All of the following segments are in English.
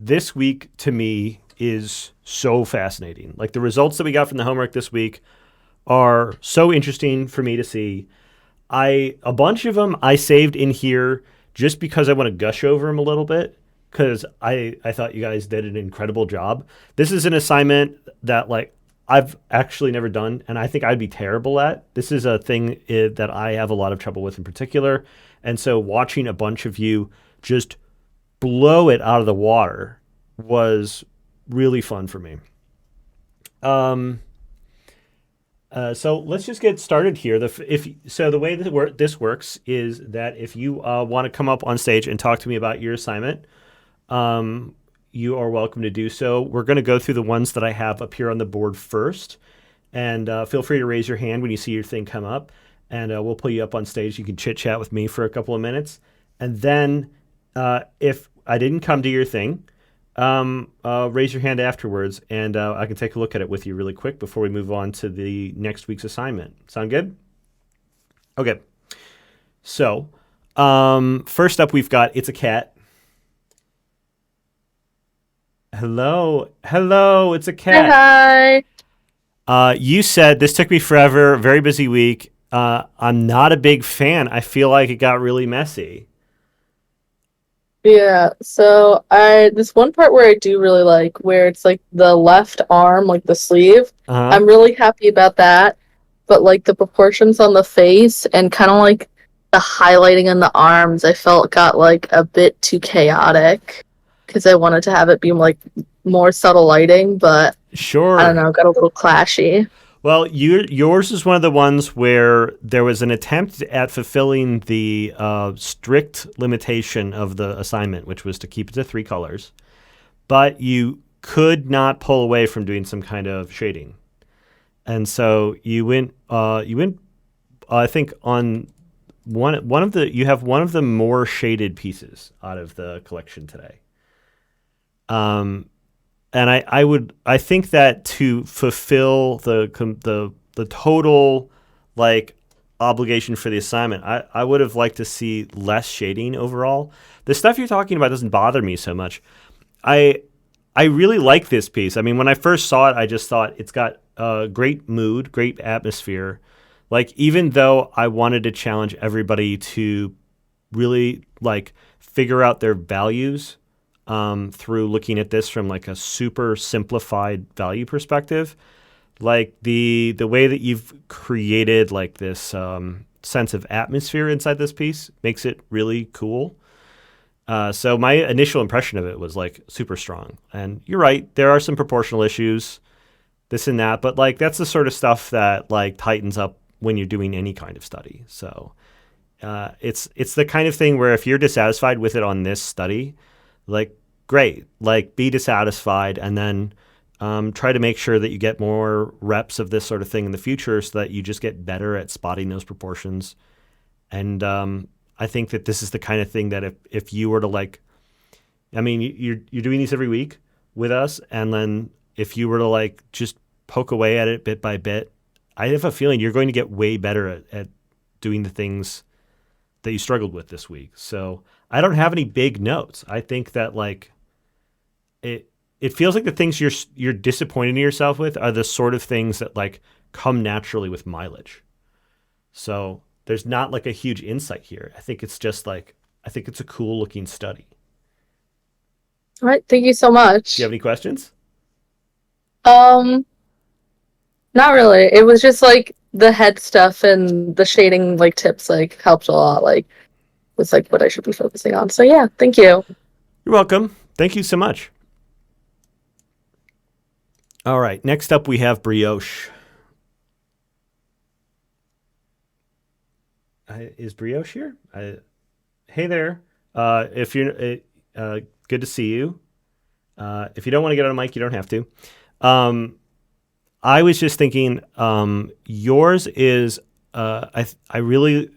this week to me is so fascinating. Like the results that we got from the homework this week are so interesting for me to see. A bunch of them I saved in here just because I want to gush over them a little bit because I thought you guys did an incredible job. This is an assignment that like I've actually never done and I think I'd be terrible at. This is a thing that I have a lot of trouble with in particular. And so watching a bunch of you just blow it out of the water was really fun for me. Um, so let's just get started here. The way that this works is that if you want to come up on stage and talk to me about your assignment, um, you are welcome to do so. We're going to go through the ones that I have up here on the board first, and feel free to raise your hand when you see your thing come up, and we'll pull you up on stage. You can chit chat with me for a couple of minutes, and then if I didn't come to your thing, raise your hand afterwards, and I can take a look at it with you really quick before we move on to the next week's assignment. Sound good? Okay. So, first up, we've got It's a Cat. Hello, it's a cat. Hi. You said this took me forever, very busy week. I'm not a big fan. I feel like it got really messy. Yeah, so I this one part where I do really like where it's like the left arm, like the sleeve. Uh huh. I'm really happy about that. But like the proportions on the face and kind of like the highlighting on the arms, I felt got like a bit too chaotic because I wanted to have it be like more subtle lighting, but I don't Sure. know, got a little clashy. Well, yours is one of the ones where there was an attempt at fulfilling the strict limitation of the assignment, which was to keep it to three colors, but you could not pull away from doing some kind of shading, and so you went. I think on one of the you have one of the more shaded pieces out of the collection today. Um, and I think that to fulfill the total like obligation for the assignment, I would have liked to see less shading overall. The stuff you're talking about doesn't bother me so much. I I really like this piece. I mean, when I first saw it, I just thought it's got a great mood, great atmosphere. Like even though I wanted to challenge everybody to really like figure out their values through looking at this from like a super simplified value perspective. Like the way that you've created like this sense of atmosphere inside this piece makes it really cool. So my initial impression of it was like super strong. And you're right, there are some proportional issues, this and that, but like that's the sort of stuff that like tightens up when you're doing any kind of study. So it's the kind of thing where if you're dissatisfied with it on this study, like great, like be dissatisfied and then try to make sure that you get more reps of this sort of thing in the future so that you just get better at spotting those proportions. And I think that this is the kind of thing that if you were to like, I mean, you're doing these every week with us, and then if you were to like just poke away at it bit by bit, I have a feeling you're going to get way better at doing the things that you struggled with this week. So I don't have any big notes. I think that like it feels like the things you're disappointed in yourself with are the sort of things that like come naturally with mileage. So there's not like a huge insight here. I think it's just like I think it's a cool looking study. All right, thank you so Do you have much. any questions? Um, Not really. It was just like the head stuff and the shading like tips like helped a lot. Like was like what I should be focusing on. So yeah, thank you. You're welcome. Thank you so much. All right. Next up, we have brioche. Is brioche here? Hey there. If you're good to see you. If you don't want to get on a mic, you don't have to. Um, I was just thinking, yours is. I really.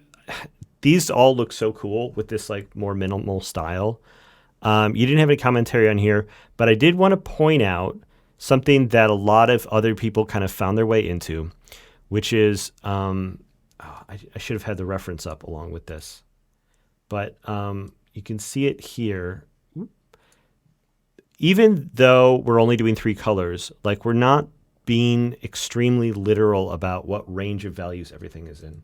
These all look so cool with this like more minimal style. You didn't have any commentary on here, but I did want to point out something that a lot of other people kind of found their way into, which is I should have had the reference up along with this, but you can see it here. even though we're only doing 3 colors, like we're not being extremely literal about what range of values everything is in.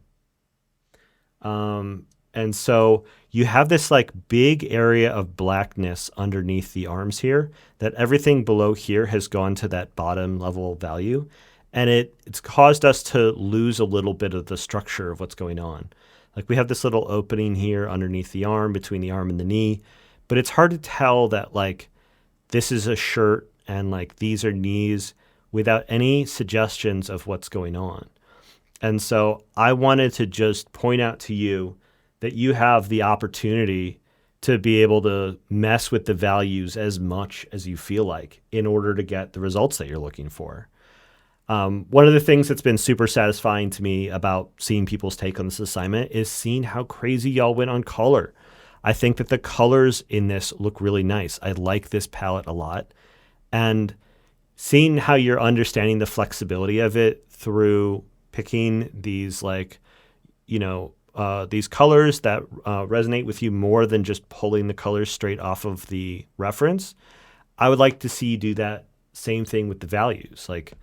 And so you have this like big area of blackness underneath the arms here that everything below here has gone to that bottom level value. And it's caused us to lose a little bit of the structure of what's going on. Like we have this little opening here underneath the arm, between the arm and the knee, but it's hard to tell that like this is a shirt and like these are knees without any suggestions of what's going on. And so I wanted to just point out to you that you have the opportunity to be able to mess with the values as much as you feel like in order to get the results that you're looking for. One of the things that's been super satisfying to me about seeing people's take on this assignment is seeing how crazy y'all went on color. I think that the colors in this look really nice. I like this palette a lot. And seeing how you're understanding the flexibility of it through picking these like, these colors that resonate with you more than just pulling the colors straight off of the reference. I would like to see you do that same thing with the values. Like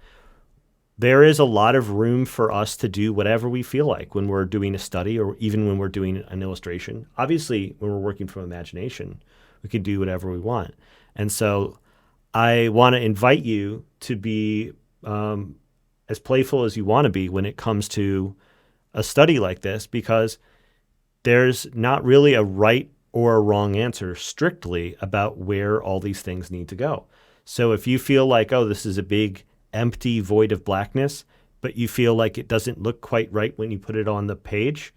there is a lot of room for us to do whatever we feel like when we're doing a study or even when we're doing an illustration. Obviously, when we're working from imagination, we can do whatever we want. And so I want to invite you to be as playful as you want to be when it comes to a study like this, because there's not really a right or a wrong answer strictly about where all these things need to go. So if you feel like, oh, this is a big empty void of blackness, but you feel like it doesn't look quite right when you put it on the page,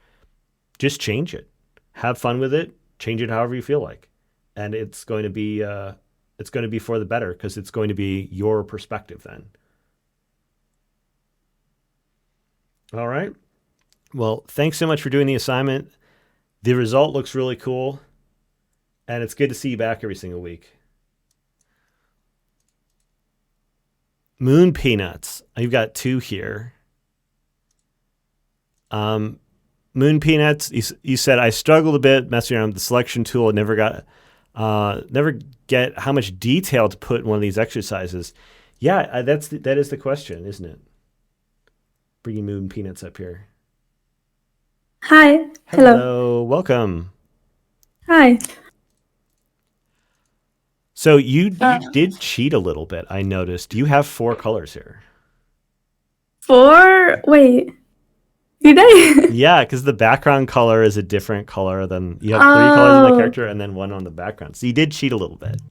just change it. Have fun with it. Change it however you feel like. And it's going to be for the better because it's going to be your perspective then. All right. Well, thanks so much for doing the assignment. The result looks really cool, and it's good to see you back every single week. Moon Peanuts. You've got 2 here. Moon Peanuts, you said, I struggled a bit messing around with the selection tool. Never get how much detail to put in one of these exercises. Yeah, that is the question, isn't it? Bringing Moon Peanuts up here. Hi. Hello. Welcome. Hi. So you did cheat a little bit, I noticed. You have 4 colors here. 4? Wait. Did I? Yeah, because the background color is a different color than you have 3 colors on the character and then 1 on the background. So you did cheat a little bit.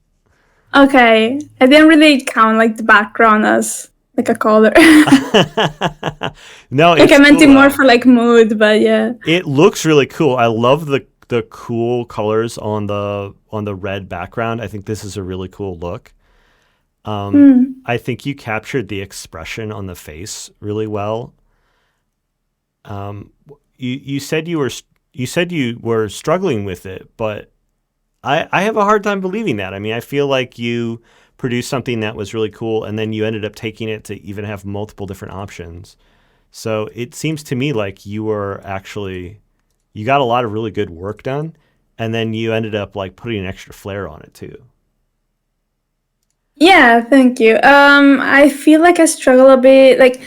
Okay. I didn't really count like the background as like a color. No, like it's I meant cool, it more for like mood, but yeah. It looks really cool. I love the cool colors on the red background. I think this is a really cool look. I think you captured the expression on the face really well. You said you were struggling with it, but I have a hard time believing that. I mean, I feel like you produced something that was really cool, and then you ended up taking it to even have multiple different options. So it seems to me like you got a lot of really good work done, and then you ended up like putting an extra flair on it too. Yeah, thank you. I feel like I struggle a bit. Like,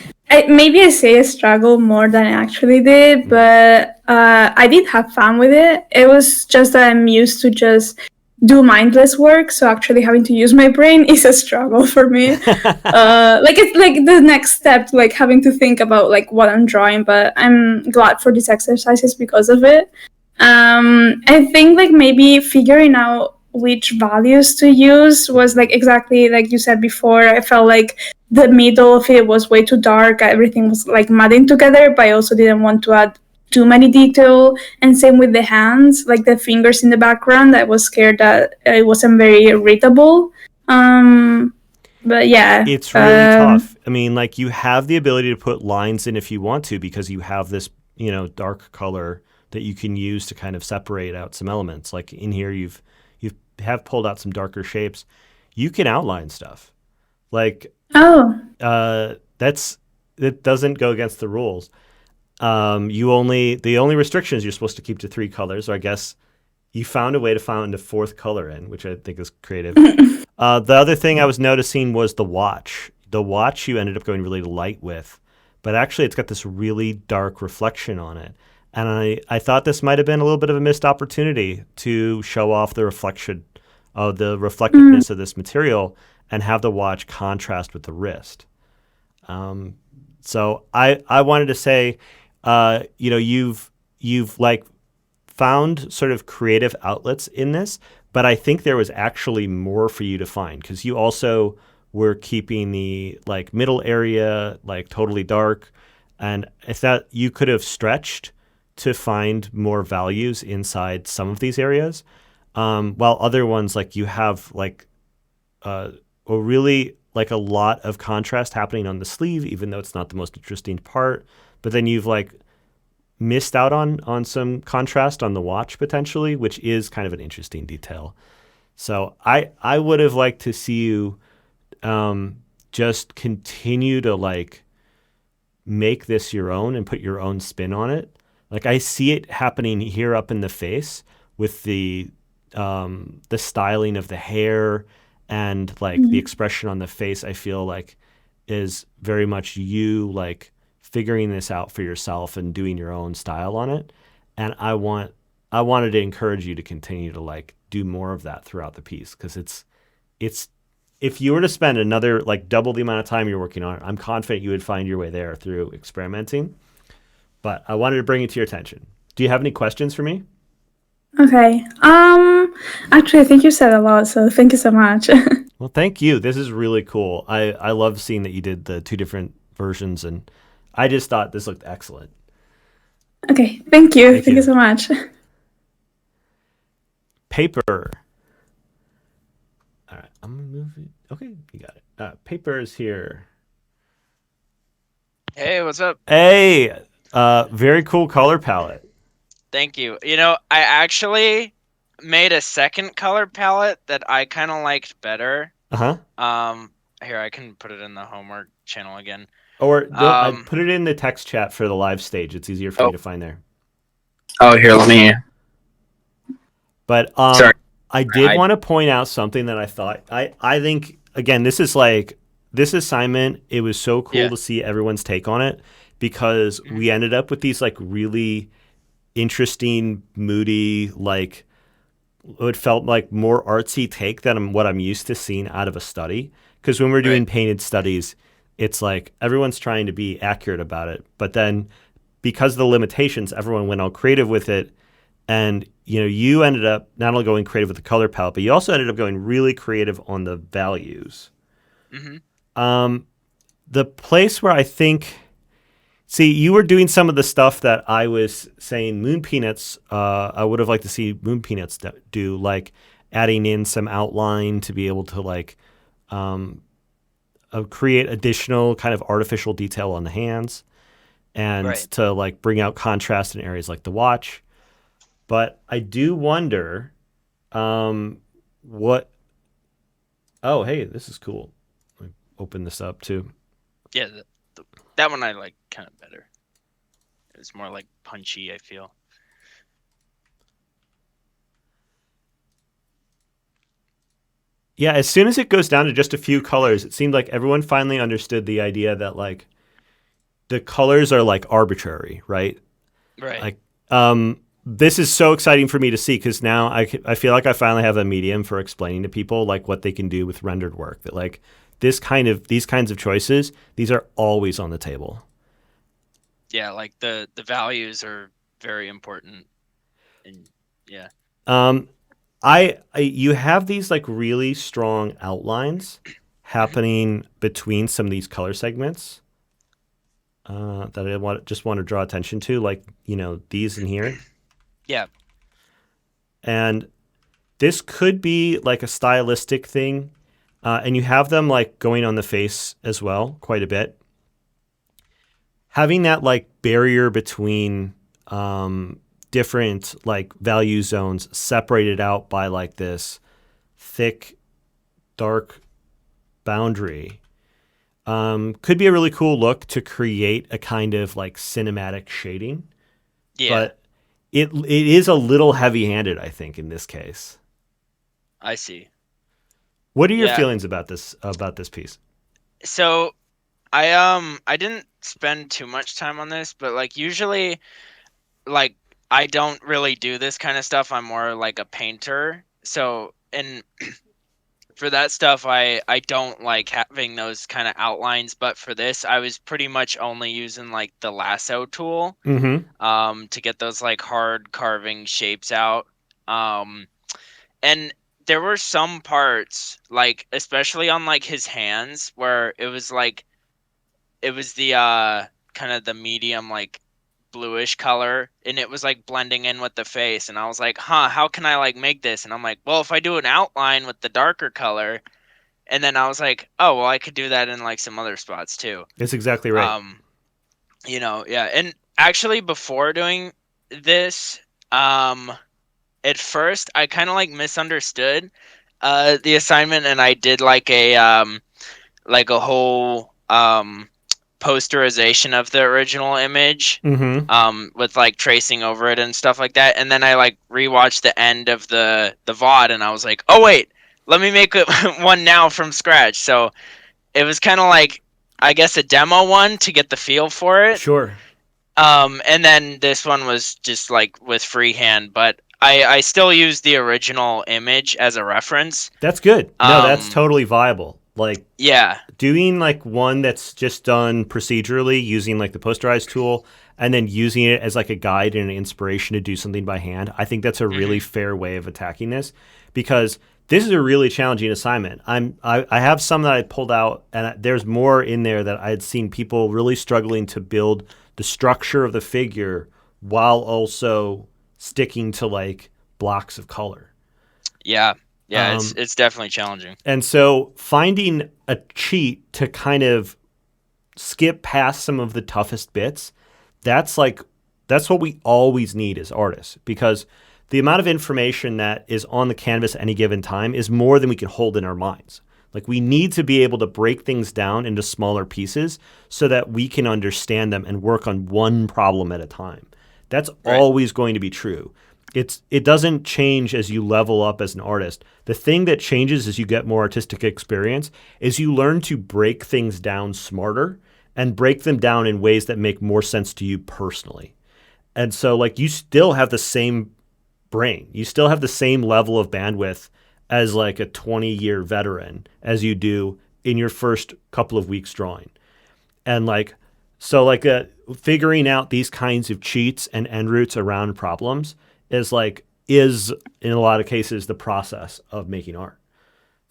maybe I say I struggle more than I actually did, but I did have fun with it. It was just that I'm used to just do mindless work, so actually having to use my brain is a struggle for me. Like it's like the next step, like having to think about like what I'm drawing. But I'm glad for these exercises because of it. I think like maybe figuring out which values to use was like exactly like you said before. I felt like the middle of it was way too dark. Everything was like mudding together, but I also didn't want to add too many detail. And same with the hands, like the fingers in the background. I was scared that it wasn't very readable. But yeah, it's really tough. I mean, like you have the ability to put lines in if you want to, because you have this, dark color that you can use to kind of separate out some elements. Like in here, you have pulled out some darker shapes. You can outline stuff. Like, that doesn't go against the rules. The only restrictions you're supposed to keep to 3 colors, or I guess you found a way to find a 4th color in, which I think is creative. The other thing I was noticing was the watch. The watch you ended up going really light with, but actually it's got this really dark reflection on it. And I thought this might have been a little bit of a missed opportunity to show off the reflection of the reflectiveness of this material and have the watch contrast with the wrist. So I wanted to say, you've like found sort of creative outlets in this, but I think there was actually more for you to find because you also were keeping the like middle area like totally dark, and if that you could have stretched to find more values inside some of these areas, while other ones like you have like a really like a lot of contrast happening on the sleeve, even though it's not the most interesting part. But then you've like missed out on some contrast on the watch potentially, which is kind of an interesting detail. So I would have liked to see you just continue to like make this your own and put your own spin on it. Like I see it happening here up in the face with the styling of the hair and like the expression on the face. I feel like is very much you like figuring this out for yourself and doing your own style on it. And I wanted to encourage you to continue to like do more of that throughout the piece because it's if you were to spend another like double the amount of time you're working on it, I'm confident you would find your way there through experimenting. But I wanted to bring it to your attention. Do you have any questions for me? Okay. Actually, I think you said a lot, so thank you so much. Well, thank you. This is really cool. I love seeing that you did the two different versions, and I just thought this looked excellent. Okay, thank you. Thank Thank you you. so much. Paper. All right, I'm gonna move it. Okay, you got it. Paper is here. Hey, what's up? Hey, very cool color palette. Thank you. I actually made a second color palette that I kind of liked better. Uh huh. Here, I can put it in the homework channel again. Or I Um, put it in the text chat for the live stage. It's easier for me Oh, to find there. oh, here, let me. But Sorry, I did I. want to point out something that I thought I think again this is like this assignment. It was so cool yeah. to see everyone's take on it because Mhm. we ended up with these like really interesting, moody, like it felt like more artsy take than what I'm used to seeing out of a study. Because when we're doing Right. painted studies, it's like everyone's trying to be accurate about it, but then because of the limitations, everyone went all creative with it. And you ended up not only going creative with the color palette, but you also ended up going really creative on the values. Mhm. Um, the place where I think, see, you were doing some of the stuff that I was saying Moon Peanuts. I would have liked to see Moon Peanuts do, like adding in some outline to be able to like create additional kind of artificial detail on the hands and Right. to like bring out contrast in areas like the watch. But I do wonder what. Oh, hey, this is cool. Let me open this up too. Yeah, that one I like kind of better. It's more like punchy, I feel. Yeah, as soon as it goes down to just a few colors, it seemed like everyone finally understood the idea that like the colors are like arbitrary, right? Right. Like, this is so exciting for me to see because now I feel like I finally have a medium for explaining to people like what they can do with rendered work. That like these kinds of choices, these are always on the table. Yeah, like the values are very important. And yeah. Um, you have these like really strong outlines Mhm. happening between some of these color segments that I just want to draw attention to, like these in here. Yeah. And this could be like a stylistic thing, and you have them like going on the face as well, quite a bit. Having that like barrier between different like value zones separated out by like this thick, dark boundary could be a really cool look to create a kind of like cinematic shading. Yeah, But it is a little heavy handed, I think, in this case. I see. What are your Yeah. feelings about this piece? So I didn't spend too much time on this, but like usually like I don't really do this kind of stuff. I'm more like a painter. So and for that stuff I don't like having those kind of outlines, but for this I was pretty much only using like the lasso tool Mm-hmm. to get those like hard carving shapes out. Um and there were some parts like especially on like his hands where it was the kind of the medium like bluish color and it was like blending in with the face and I was like, "Huh, how can I like make this?" And I'm like, "Well, if I do an outline with the darker color." And then I was like, "Oh, well, I could do that in like some other spots too." That's exactly right. Um, yeah. And actually before doing this, at first I kind of like misunderstood the assignment and I did like a whole posterization of the original image Mm-hmm. with like tracing over it and stuff like that. And then I like rewatched the end of the VOD and I was like, "Oh wait, let me make one now from scratch." So it was kind of like I guess a demo one to get the feel for it. Sure. And then this one was just like with freehand, but I still use the original image as a reference. That's good. No, that's Um, totally viable. Like yeah, doing like one that's just done procedurally using like the posterized tool and then using it as like a guide and an inspiration to do something by hand. I think that's a really hmm fair way of attacking this because this is a really challenging assignment. I have some that I pulled out and there's more in there that I had seen people really struggling to build the structure of the figure while also sticking to like blocks of color. yeah, yeah. Um, It's definitely challenging. and so finding a cheat to kind of skip past some of the toughest bits, that's like that's what we always need as artists because the amount of information that is on the canvas at any given time is more than we can hold in our minds. Like we need to be able to break things down into smaller pieces so that we can understand them and work on one problem at a time. That's Right. always going to be true. It doesn't change as you level up as an artist. The thing that changes as you get more artistic experience is you learn to break things down smarter and break them down in ways that make more sense to you personally. And so like you still have the same brain. You still have the same level of bandwidth as like a 20-year veteran as you do in your first couple of weeks drawing. And like so like figuring out these kinds of cheats and end routes around problems is in a lot of cases the process of making art.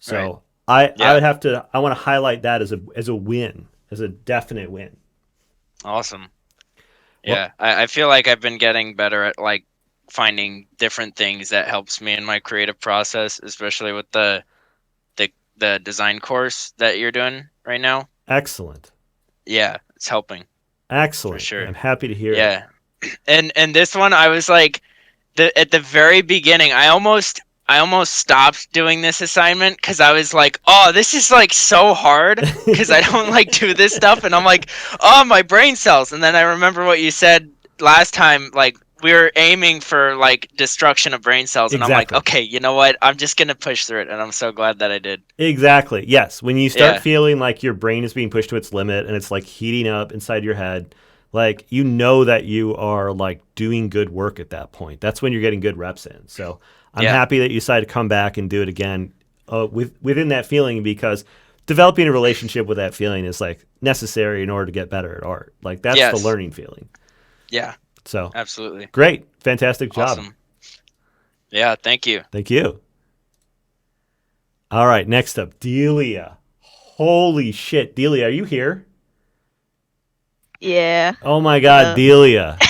Right. So I Yeah. would have to I want to highlight that as a win, as a definite win. Awesome. Well, Yeah. I feel like I've been getting better at like finding different things that helps me in my creative process, especially with the design course that you're doing right now. excellent. Yeah, it's helping for Excellent. sure. I'm happy to hear it. Yeah. And this one I was like at the very beginning, I almost stopped doing this assignment because I was like, "Oh, this is like so hard," because I don't like do this stuff, and I'm like, "Oh, my brain cells." And then I remember what you said last time, like we were aiming for like destruction of brain cells, and I'm like, Exactly. "Okay, you know what? I'm just gonna push through it," and I'm so glad that I did. Exactly. Yes. When you start Yeah, feeling like your brain is being pushed to its limit and it's like heating up inside your head, like you know that you are like doing good work at that point. That's when you're getting good reps in. So I'm yeah, happy that you decided to come back and do it again within that feeling because developing a relationship with that feeling is like necessary in order to get better at art. Like that's the yes, learning feeling. yeah, So absolutely, great. Fantastic job. awesome. Yeah, thank you. Thank you. All right. Next up, Delia. Holy shit. Delia, are you here? Yeah. Oh my God, Uh, Delia.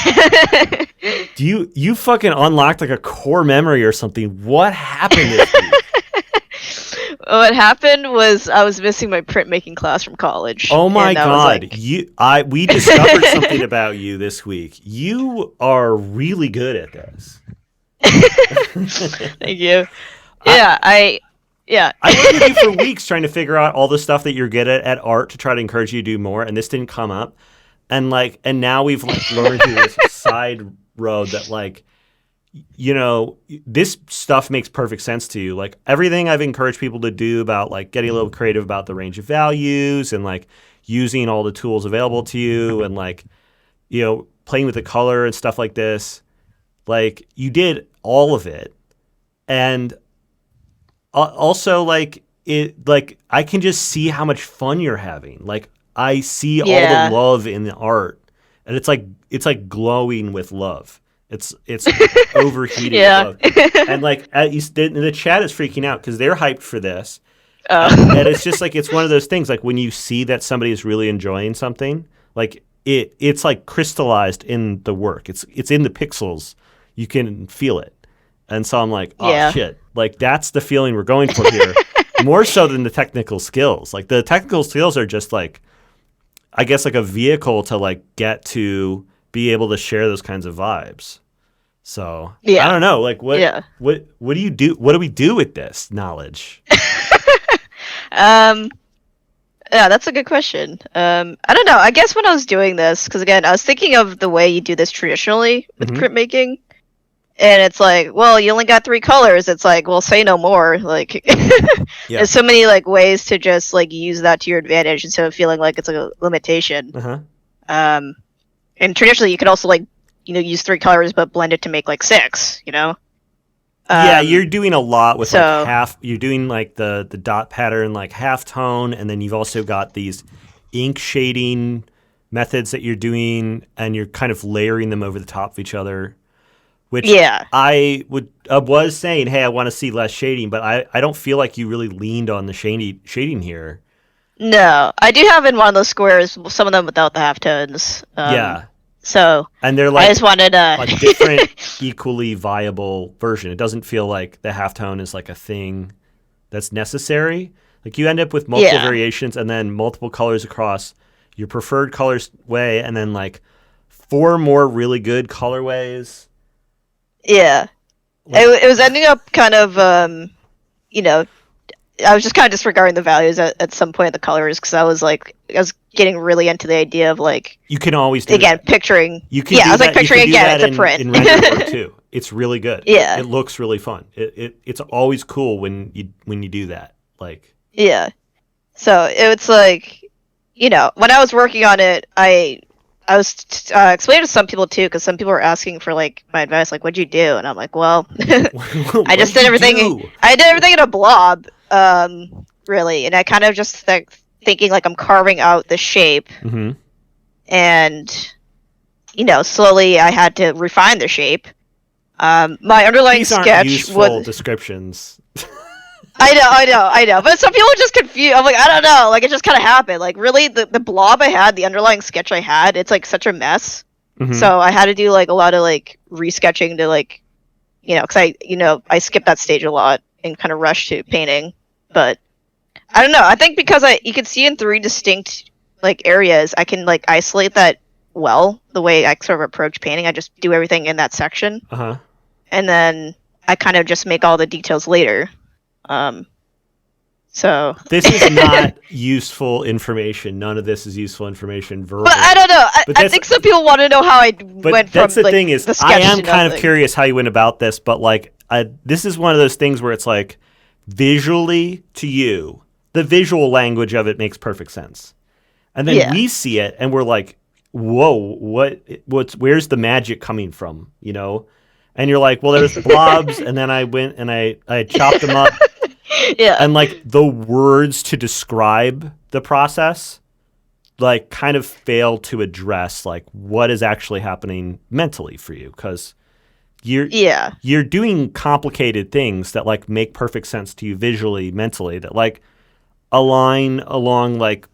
Do you fucking unlocked like a core memory or something? What happened this week? what happened was I was missing my printmaking class from college, Oh my and I was God. like, We discovered something about you this week. You are really good at this. "Thank you." I, Yeah, yeah. I worked with you for weeks trying to figure out all the stuff that you're good at art to try to encourage you to do more, and this didn't come up. And now we've like learned through this side road that like this stuff makes perfect sense to you. Like everything I've encouraged people to do about like getting a little creative about the range of values and like using all the tools available to you and like, playing with the color and stuff like this. Like you did all of it. And also like I can just see how much fun you're having. Like I see all the love in the art and it's like glowing with love. It's overheating with love. And like the chat is freaking out because they're hyped for this. And it's just like it's one of those things like when you see that somebody is really enjoying something, like it's like crystallized in the work. It's in the pixels. You can feel it. And so I'm like, oh shit. Like that's the feeling we're going for here. More so than the technical skills. Like the technical skills are just like I guess like a vehicle to like get to be able to share those kinds of vibes. So I don't know. Like what do you do? What do we do with this knowledge? Yeah, that's a good question. I don't know. I guess when I was doing this, because again, I was thinking of the way you do this traditionally with printmaking, and it's like, well, you only got 3 colors. It's like, well, say no more. Like, there's so many like ways to just like use that to your advantage instead of feeling like it's a limitation. And traditionally, you could also like, use 3 colors but blend it to make like 6. Yeah, you're doing a lot with like half. You're doing like the dot pattern, like half tone, and then you've also got these ink shading methods that you're doing, and you're kind of layering them over the top of each other. Which I was saying, hey, I want to see less shading, but I don't feel like you really leaned on the shading here. No, I do have in one of those squares some of them without the halftones. So and they're like I just wanted a different, equally viable version. It doesn't feel like the halftone is like a thing that's necessary. Like you end up with multiple variations and then multiple colors across your preferred colors way, and then like 4 more really good colorways. Yeah, like, it was ending up kind of I was just kind of disregarding the values at some point in the colors because I was getting really into the idea of like you can always do again that. picturing. You can I was like picturing again it's a print in render work too. It's really good. Yeah, it looks really fun. It's always cool when you do that. Like so it's like when I was working on it, I was explaining to some people too because some people were asking for like my advice, like what'd you do, and I'm like, well, I just did everything. I did everything in a blob. Really, and I kind of just thinking like I'm carving out the shape, and slowly I had to refine the shape. My underlying These aren't sketch useful descriptions. I know, but some people are just confused. I'm like, I don't know, like it just kind of happened. Like really, the blob I had, the underlying sketch I had, it's like such a mess. So I had to do like a lot of like resketching to like, because I skipped that stage a lot and kind of rushed to painting. But I don't know. I think because you can see in 3 distinct like areas, I can like isolate that well. The way I sort of approach painting, I just do everything in that section, and then I kind of just make all the details later. So this is not useful information. None of this is useful information verbally. But I don't know. I think some people want to know how I went from. That's the thing is, I am kind of nothing. curious how you went about this. But like, this is one of those things where it's like, visually to you, the visual language of it makes perfect sense, and then we see it and we're like, whoa, where's the magic coming from? And you're like, well, there's blobs, and then I went and I chopped them up. And like the words to describe the process like kind of fail to address like what is actually happening mentally for you, because you're doing complicated things that like make perfect sense to you visually, mentally, that like align along like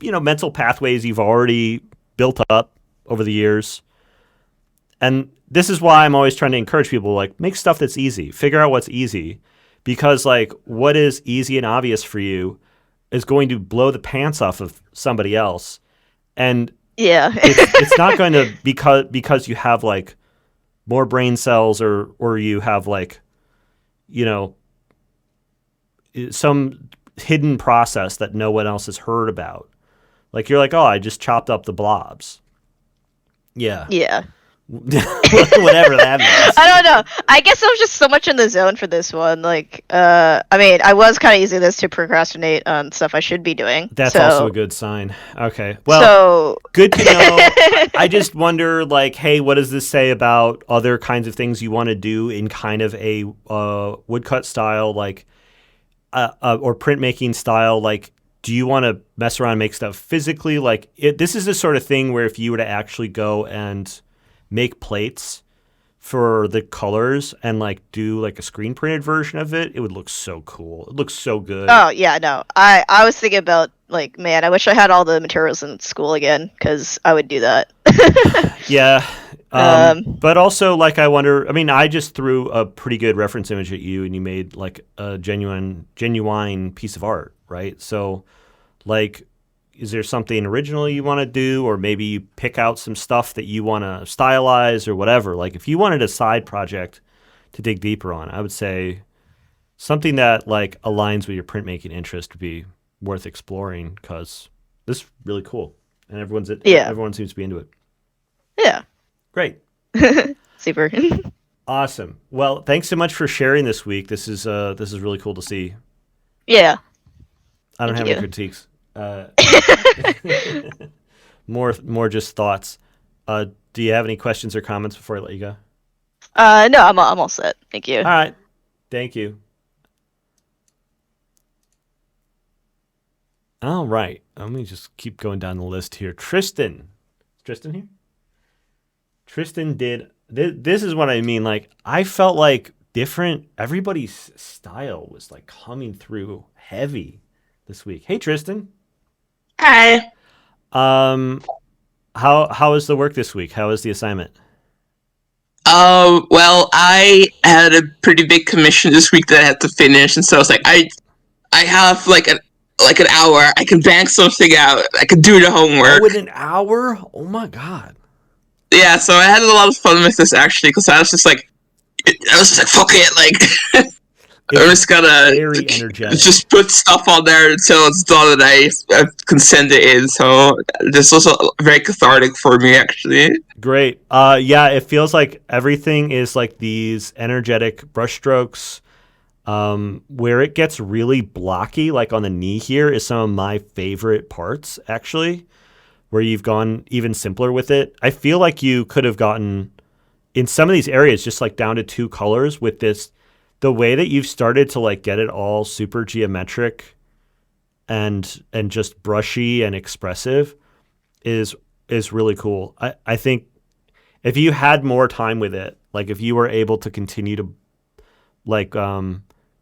mental pathways you've already built up over the years. And this is why I'm always trying to encourage people, like, make stuff that's easy. Figure out what's easy, because like what is easy and obvious for you is going to blow the pants off of somebody else. And it's not going to because you have like more brain cells or you have like some hidden process that no one else has heard about. Like you're like, oh, I just chopped up the blobs. Yeah. Whatever that means. I don't know. I guess I was just so much in the zone for this one. Like, I mean, I was kind of using this to procrastinate on stuff I should be doing. That's also a So, good sign. Okay. Well, so. good to know. I just wonder, like, hey, what does this say about other kinds of things you want to do in kind of a woodcut style, like, or printmaking style? Like, do you want to mess around and make stuff physically? Like, this is the sort of thing where if you were to actually go and make plates for the colors and like do like a screen printed version of it, it would look so cool. It looks so good. Oh yeah, no. I was thinking about like, man, I wish I had all the materials in school again because I would do that. Yeah. Um, But also, like, I wonder. I mean, I just threw a pretty good reference image at you, and you made like a genuine piece of art, right? So, like, is there something original you want to do, or maybe you pick out some stuff that you want to stylize or whatever? Like, if you wanted a side project to dig deeper on, I would say something that like aligns with your printmaking interest would be worth exploring because this is really cool, and yeah, everyone seems to be into it. yeah, Great. super. Awesome. Well, thanks so much for sharing this week. This is really cool to see. Yeah, I don't thank have any you. critiques. More just thoughts. Do you have any questions or comments before I let you go? No, I'm all set. Thank you. All right. Thank you. All right. Let me just keep going down the list here. Tristan. Is Tristan here? Tristan did. This is what I mean. Like, I felt like everybody's style was like coming through heavy this week. Hey, Tristan. Hi. Um, how was the work this week? How was the assignment? Well, I had a pretty big commission this week that I had to finish, and so I was like, I have like an hour. I can bang something out. I can do the homework. Oh, in an hour? Oh my god. Yeah, so I had a lot of fun with this actually, because I was just like, fuck it, like I'm It's just gonna very energetic. just put stuff on there until it's done, and I can send it in. So this was very cathartic for me actually. Great. Yeah, it feels like everything is like these energetic brushstrokes. Where it gets really blocky, like on the knee here, is some of my favorite parts, actually, where you've gone even simpler with it. I feel like you could have gotten, in some of these areas, just like down to two colors with this, the way that you've started to like get it all super geometric and just brushy and expressive is really cool. I think if you had more time with it, like if you were able to continue to like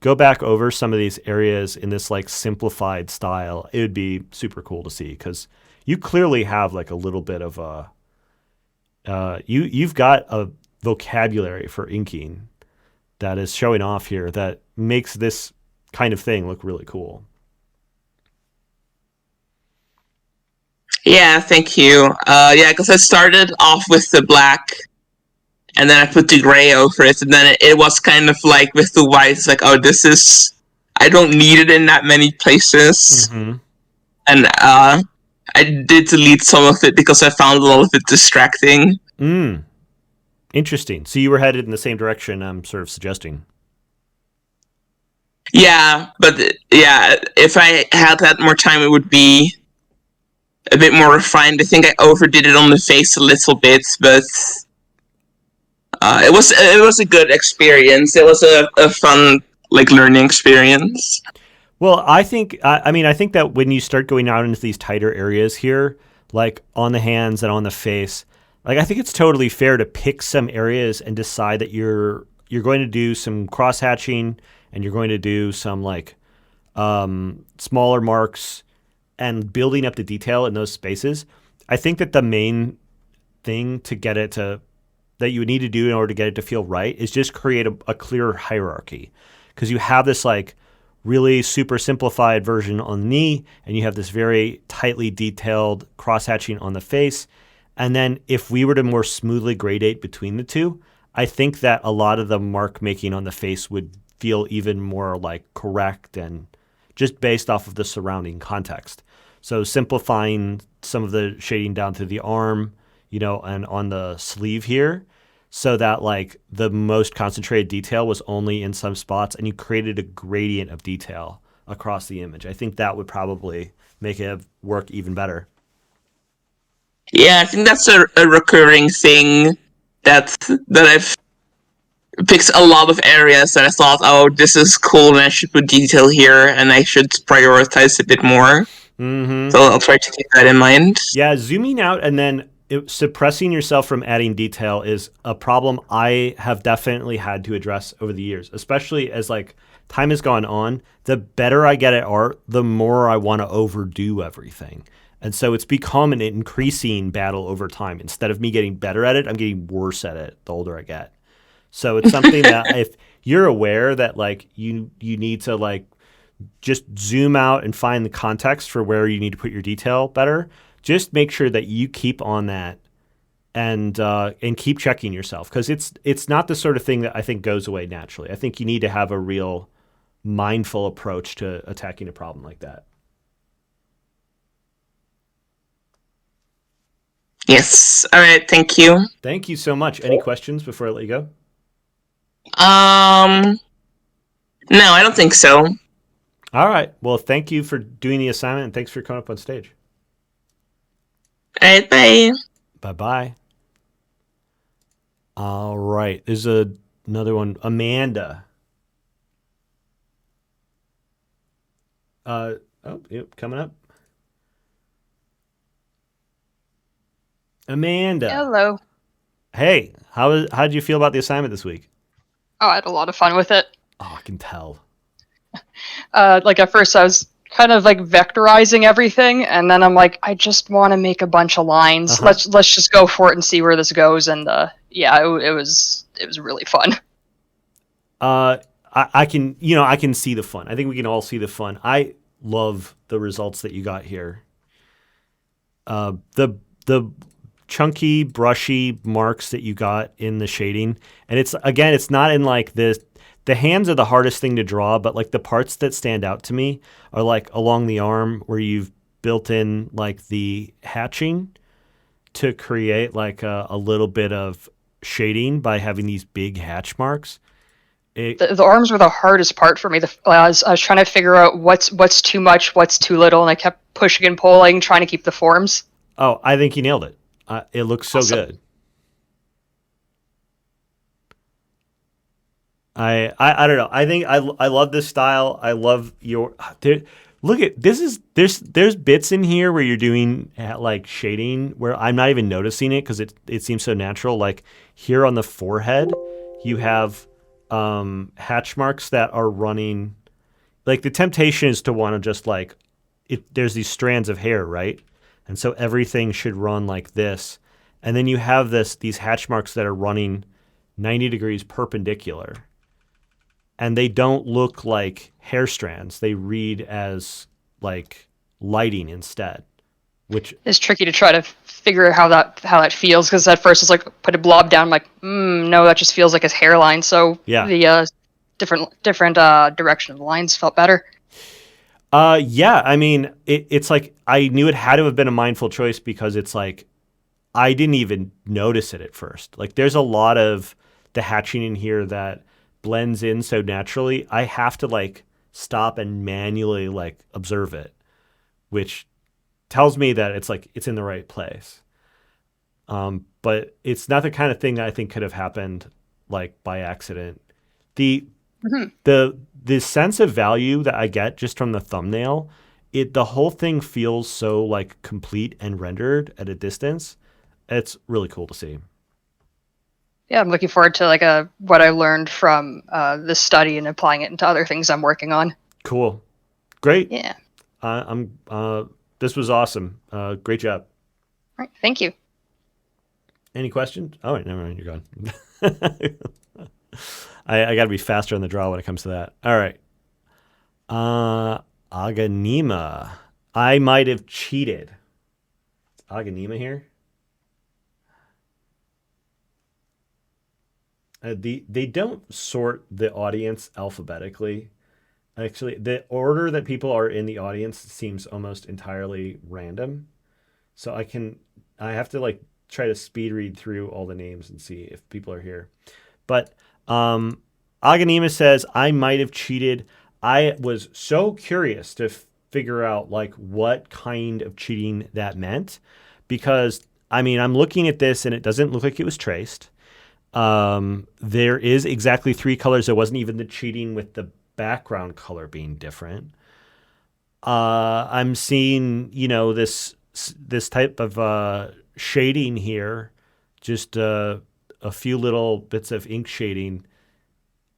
go back over some of these areas in this like simplified style, it would be super cool to see because you clearly have like a little bit of a you've got a vocabulary for inking that is showing off here that makes this kind of thing look really cool. Yeah, thank you. Yeah, because I started off with the black, and then I put the gray over it, and then it was kind of like with the white, it's like, oh, this is, I don't need it in that many places. Mm-hmm. And I did delete some of it because I found a lot of it distracting. Interesting. So you were headed in the same direction I'm sort of suggesting. Yeah, but yeah, if I had had more time, it would be a bit more refined. I think I overdid it on the face a little bit, but it was a good experience. It was a fun like learning experience. Well, I think I think that when you start going out into these tighter areas here, like on the hands and on the face, like I think it's totally fair to pick some areas and decide that you're going to do some cross hatching and you're going to do some like smaller marks and building up the detail in those spaces. I think that the main thing to get it to that you would need to do in order to get it to feel right is just create a clear hierarchy because you have this like really super simplified version on the knee and you have this very tightly detailed cross hatching on the face. And then if we were to more smoothly gradate between the two, I think that a lot of the mark making on the face would feel even more like correct and just based off of the surrounding context. So simplifying some of the shading down to the arm and on the sleeve here, so that like the most concentrated detail was only in some spots, and you created a gradient of detail across the image. I think that would probably make it work even better. Yeah, I think that's a recurring thing that I've picked a lot of areas that I thought, oh, this is cool, and I should put detail here, and I should prioritize a bit more. Mm-hmm. So I'll try to keep that in mind. Yeah, zooming out and then suppressing yourself from adding detail is a problem I have definitely had to address over the years, especially as like time has gone on. The better I get at art, the more I want to overdo everything. And so it's become an increasing battle over time. Instead of me getting better at it, I'm getting worse at it the older I get. So it's something that if you're aware that like you need to like just zoom out and find the context for where you need to put your detail better, just make sure that you keep on that and keep checking yourself, because it's not the sort of thing that I think goes away naturally. I think you need to have a real mindful approach to attacking a problem like that. Yes. All right. Thank you. Thank you so much. Any questions before I let you go? Um. No, I don't think so. All right. Well, thank you for doing the assignment, and thanks for coming up on stage. All right. Bye. Bye bye. All right. There's another one. Amanda. Oh, yep, coming up. Amanda. Hello. Hey, how did you feel about the assignment this week? Oh, I had a lot of fun with it. Oh, I can tell. Like at first I was kind of like vectorizing everything, and then I'm like, I just want to make a bunch of lines. Uh-huh. Let's just go for it and see where this goes. And yeah, it was really fun. I can I can see the fun. I think we can all see the fun. I love the results that you got here. The chunky, brushy marks that you got in the shading, and it's not in like this. The hands are the hardest thing to draw, but like the parts that stand out to me are like along the arm where you've built in like the hatching to create like a little bit of shading by having these big hatch marks. The arms were the hardest part for me. I was trying to figure out what's too much, what's too little, and I kept pushing and pulling, trying to keep the forms. Oh, I think you nailed it. It looks so Awesome. good. I don't know. I think I love this style. I love your there, look at this is there's bits in here where you're doing like shading where I'm not even noticing it because it seems so natural. Like here on the forehead, you have hatch marks that are running. Like the temptation is to want to just like there's these strands of hair, right? And so everything should run like this. And then you have these hatch marks that are running 90 degrees perpendicular, and they don't look like hair strands. They read as like lighting instead, which It's tricky to try to figure out how that feels, because at first it's like put a blob down, I'm like, no, that just feels like his hairline. So yeah. the different direction of the lines felt better. Yeah, I mean, it's like I knew it had to have been a mindful choice because it's like I didn't even notice it at first. Like there's a lot of the hatching in here that blends in so naturally. I have to like stop and manually like observe it, which tells me that it's like it's in the right place. But it's not the kind of thing that I think could have happened like by accident. The Mhm. the sense of value that I get just from the thumbnail, the whole thing feels so like complete and rendered at a distance. It's really cool to see. Yeah, I'm looking forward to like what I learned from this study and applying it into other things I'm working on. Cool. Great. Yeah. I'm this was awesome. Great job. All right. Thank you. Any questions? Oh, wait, never mind. You're gone. I got to be faster on the draw when it comes to that. All right. Aganima. I might have cheated. Is Aganima here? They don't sort the audience alphabetically. Actually, the order that people are in the audience seems almost entirely random. So I have to like try to speed read through all the names and see if people are here. But Aganima says, I might have cheated. I was so curious to figure out like what kind of cheating that meant, because I mean, I'm looking at this and it doesn't look like it was traced. There is exactly 3 colors. There wasn't even the cheating with the background color being different. I'm seeing, this type of shading here, just a few little bits of ink shading.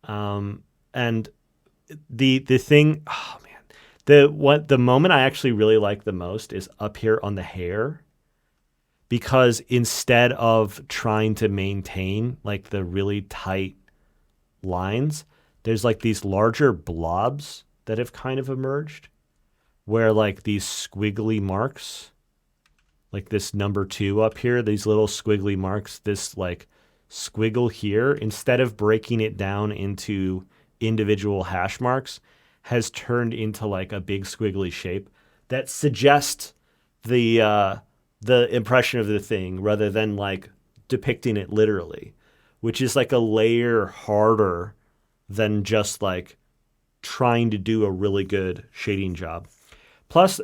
And the thing, oh man, the moment I actually really like the most is up here on the hair, because instead of trying to maintain like the really tight lines, there's like these larger blobs that have kind of emerged, where like these squiggly marks, like this number 2 up here, these little squiggly marks, this like squiggle here, instead of breaking it down into individual hash marks, has turned into like a big squiggly shape that suggests the impression of the thing rather than like depicting it literally, which is like a layer harder than just like trying to do a really good shading job. Plus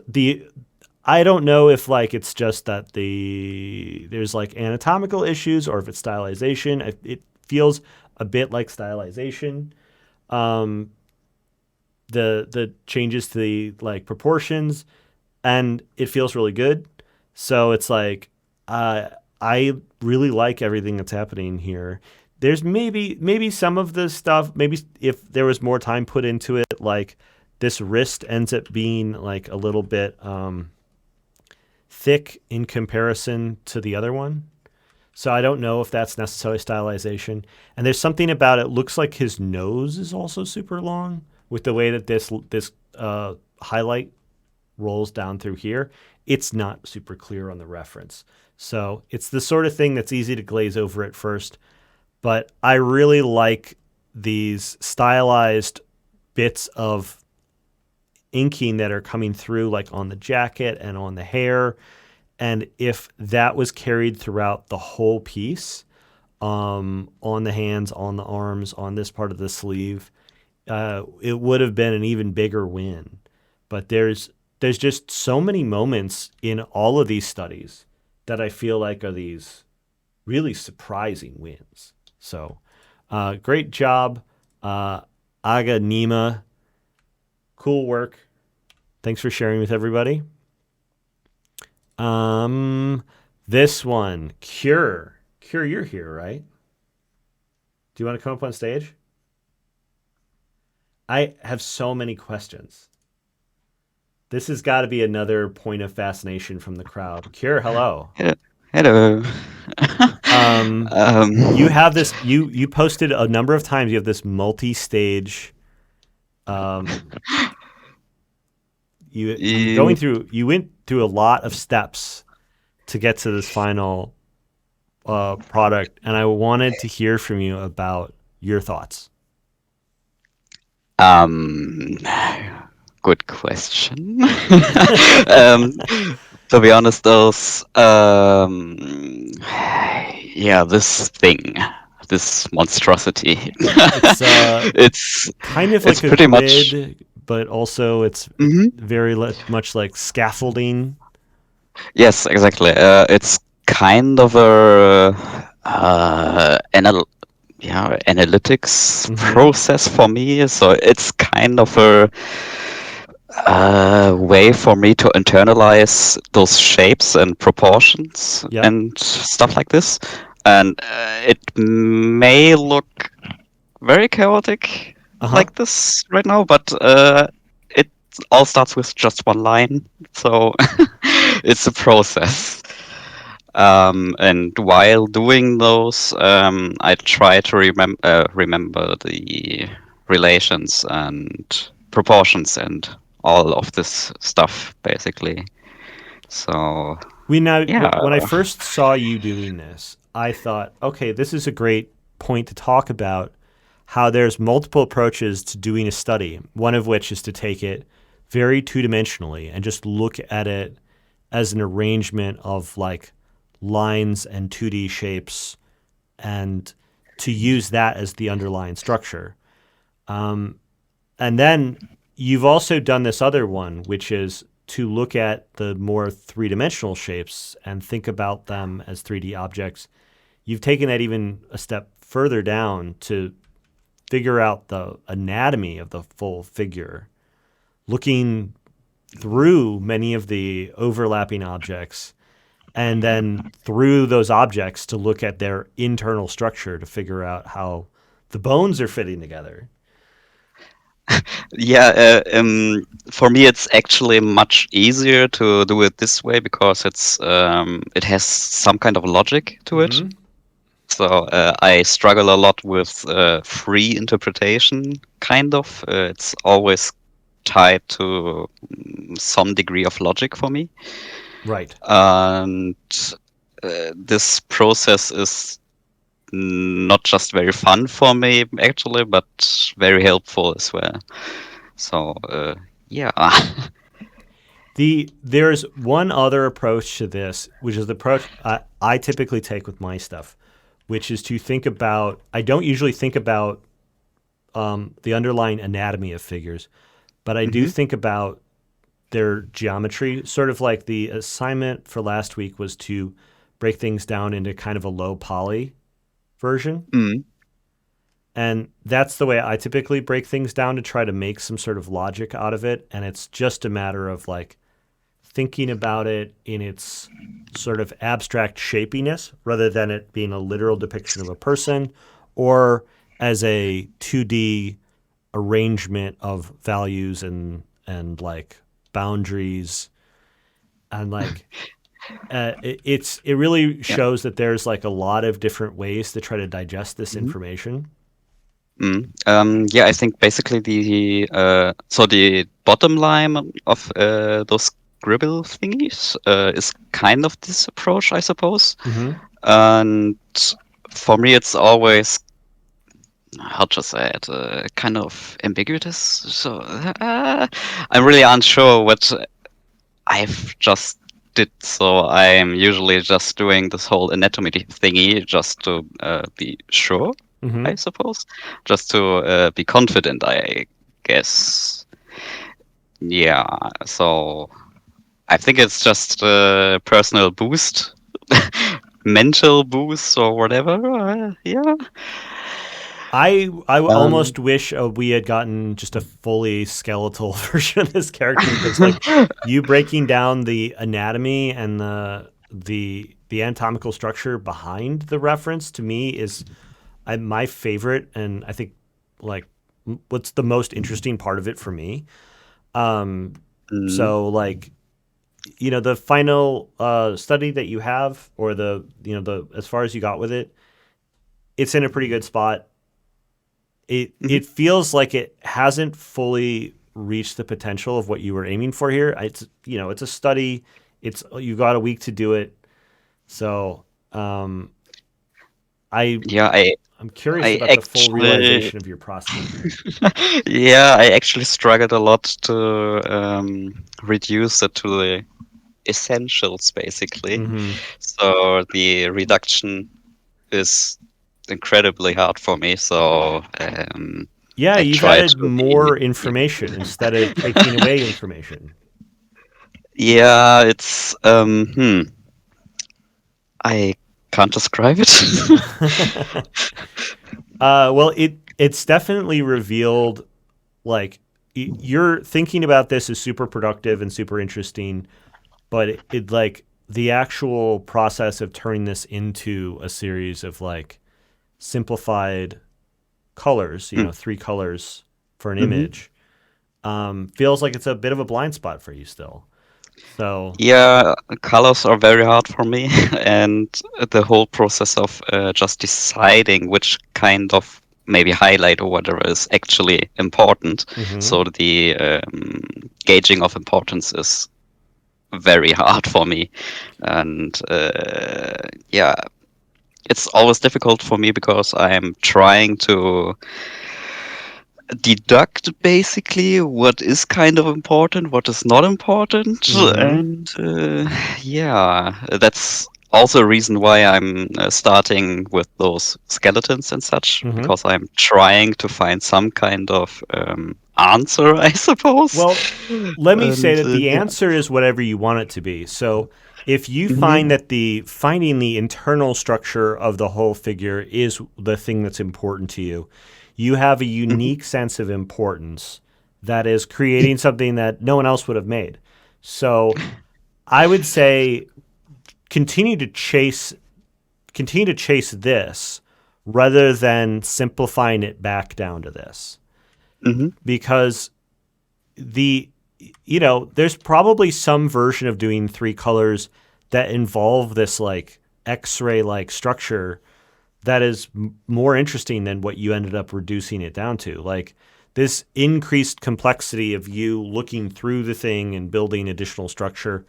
I don't know if like it's just that there's like anatomical issues or if it's stylization. It feels a bit like stylization. The changes to the like proportions, and it feels really good. So it's like I really like everything that's happening here. There's maybe some of the stuff, maybe if there was more time put into it, like this wrist ends up being like a little bit thick in comparison to the other one. So I don't know if that's necessarily stylization. And there's something about it, looks like his nose is also super long with the way that this highlight rolls down through here. It's not super clear on the reference. So it's the sort of thing that's easy to glaze over at first. But I really like these stylized bits of inking that are coming through, like on the jacket and on the hair. And if that was carried throughout the whole piece, on the hands, on the arms, on this part of the sleeve, it would have been an even bigger win. But there's just so many moments in all of these studies that I feel like are these really surprising wins. So great job, Aga Nima. Cool work. Thanks for sharing with everybody. This one, Cure. Cure, you're here, right? Do you want to come up on stage? I have so many questions. This has got to be another point of fascination from the crowd. Cure, hello. Hello. You have this. You posted a number of times. You have this multi-stage. You went through a lot of steps to get to this final product, and I wanted to hear from you about your thoughts. Good question. To be honest, this thing, this monstrosity, it's kind of like a pretty grid, much, but also it's very much like scaffolding. Yes, exactly. It's kind of analytics process for me. So it's kind of a way for me to internalize those shapes and proportions and stuff like this. And it may look very chaotic like this right now, but it all starts with just one line. So it's a process. And while doing those, I try to remember the relations and proportions and all of this stuff, basically. So When I first saw you doing this, I thought, okay, this is a great point to talk about how there's multiple approaches to doing a study, one of which is to take it very two-dimensionally and just look at it as an arrangement of like lines and 2D shapes and to use that as the underlying structure. And then you've also done this other one, which is to look at the more three-dimensional shapes and think about them as 3D objects. You've taken that even a step further down to figure out the anatomy of the full figure, looking through many of the overlapping objects and then through those objects to look at their internal structure to figure out how the bones are fitting together. Yeah, for me it's actually much easier to do it this way because it has some kind of logic to it. So I struggle a lot with free interpretation, kind of. It's always tied to some degree of logic for me. Right. And this process is not just very fun for me, actually, but very helpful as well. So, yeah. There's one other approach to this, which is the approach I typically take with my stuff, which is to think about, I don't usually think about the underlying anatomy of figures, but I do think about their geometry. Sort of like the assignment for last week was to break things down into kind of a low poly version. And that's the way I typically break things down to try to make some sort of logic out of it. And it's just a matter of like thinking about it in its sort of abstract shapiness rather than it being a literal depiction of a person or as a 2D arrangement of values and like boundaries and like it really shows that there's like a lot of different ways to try to digest this information. Yeah, I think basically the bottom line of those scribble thingies is kind of this approach, I suppose. And for me, it's always, how to say it, kind of ambiguous. So I'm really unsure what I've just did. So I'm usually just doing this whole anatomy thingy just to be sure. I suppose, just to be confident, I guess. Yeah, so I think it's just a personal boost, mental boost, or whatever. Yeah. I almost wish we had gotten just a fully skeletal version of this character because, like, you breaking down the anatomy and the anatomical structure behind the reference to me is my favorite, and I think like what's the most interesting part of it for me. So like, you know, the final study that you have, or the as far as you got with it, it's in a pretty good spot. It feels like it hasn't fully reached the potential of what you were aiming for here. It's it's a study. You've got a week to do it. So I'm curious about the full realization of your process. Yeah, I actually struggled a lot to reduce it to the essentials, basically. So the reduction is incredibly hard for me. So yeah, you've added more information instead of taking away information. Yeah, it's I can't describe it. Well, it's definitely revealed, like, you're thinking about this as super productive and super interesting, but it like the actual process of turning this into a series of like simplified colors, 3 colors for an image, feels like it's a bit of a blind spot for you still. So yeah, colors are very hard for me, and the whole process of just deciding which kind of maybe highlight or whatever is actually important. So the gauging of importance is very hard for me, and yeah, it's always difficult for me because I'm trying to deduct basically what is kind of important, what is not important, and yeah, that's also a reason why I'm starting with those skeletons and such, because I'm trying to find some kind of answer, I suppose. Well, let me say that the yeah. answer is whatever you want it to be. So if you Mhm. find that finding the internal structure of the whole figure is the thing that's important to you, you have a unique sense of importance that is creating something that no one else would have made. So I would say continue to chase this rather than simplifying it back down to this. Because there's probably some version of doing 3 colors that involve this like X-ray like structure that is more interesting than what you ended up reducing it down to. Like this increased complexity of you looking through the thing and building additional structure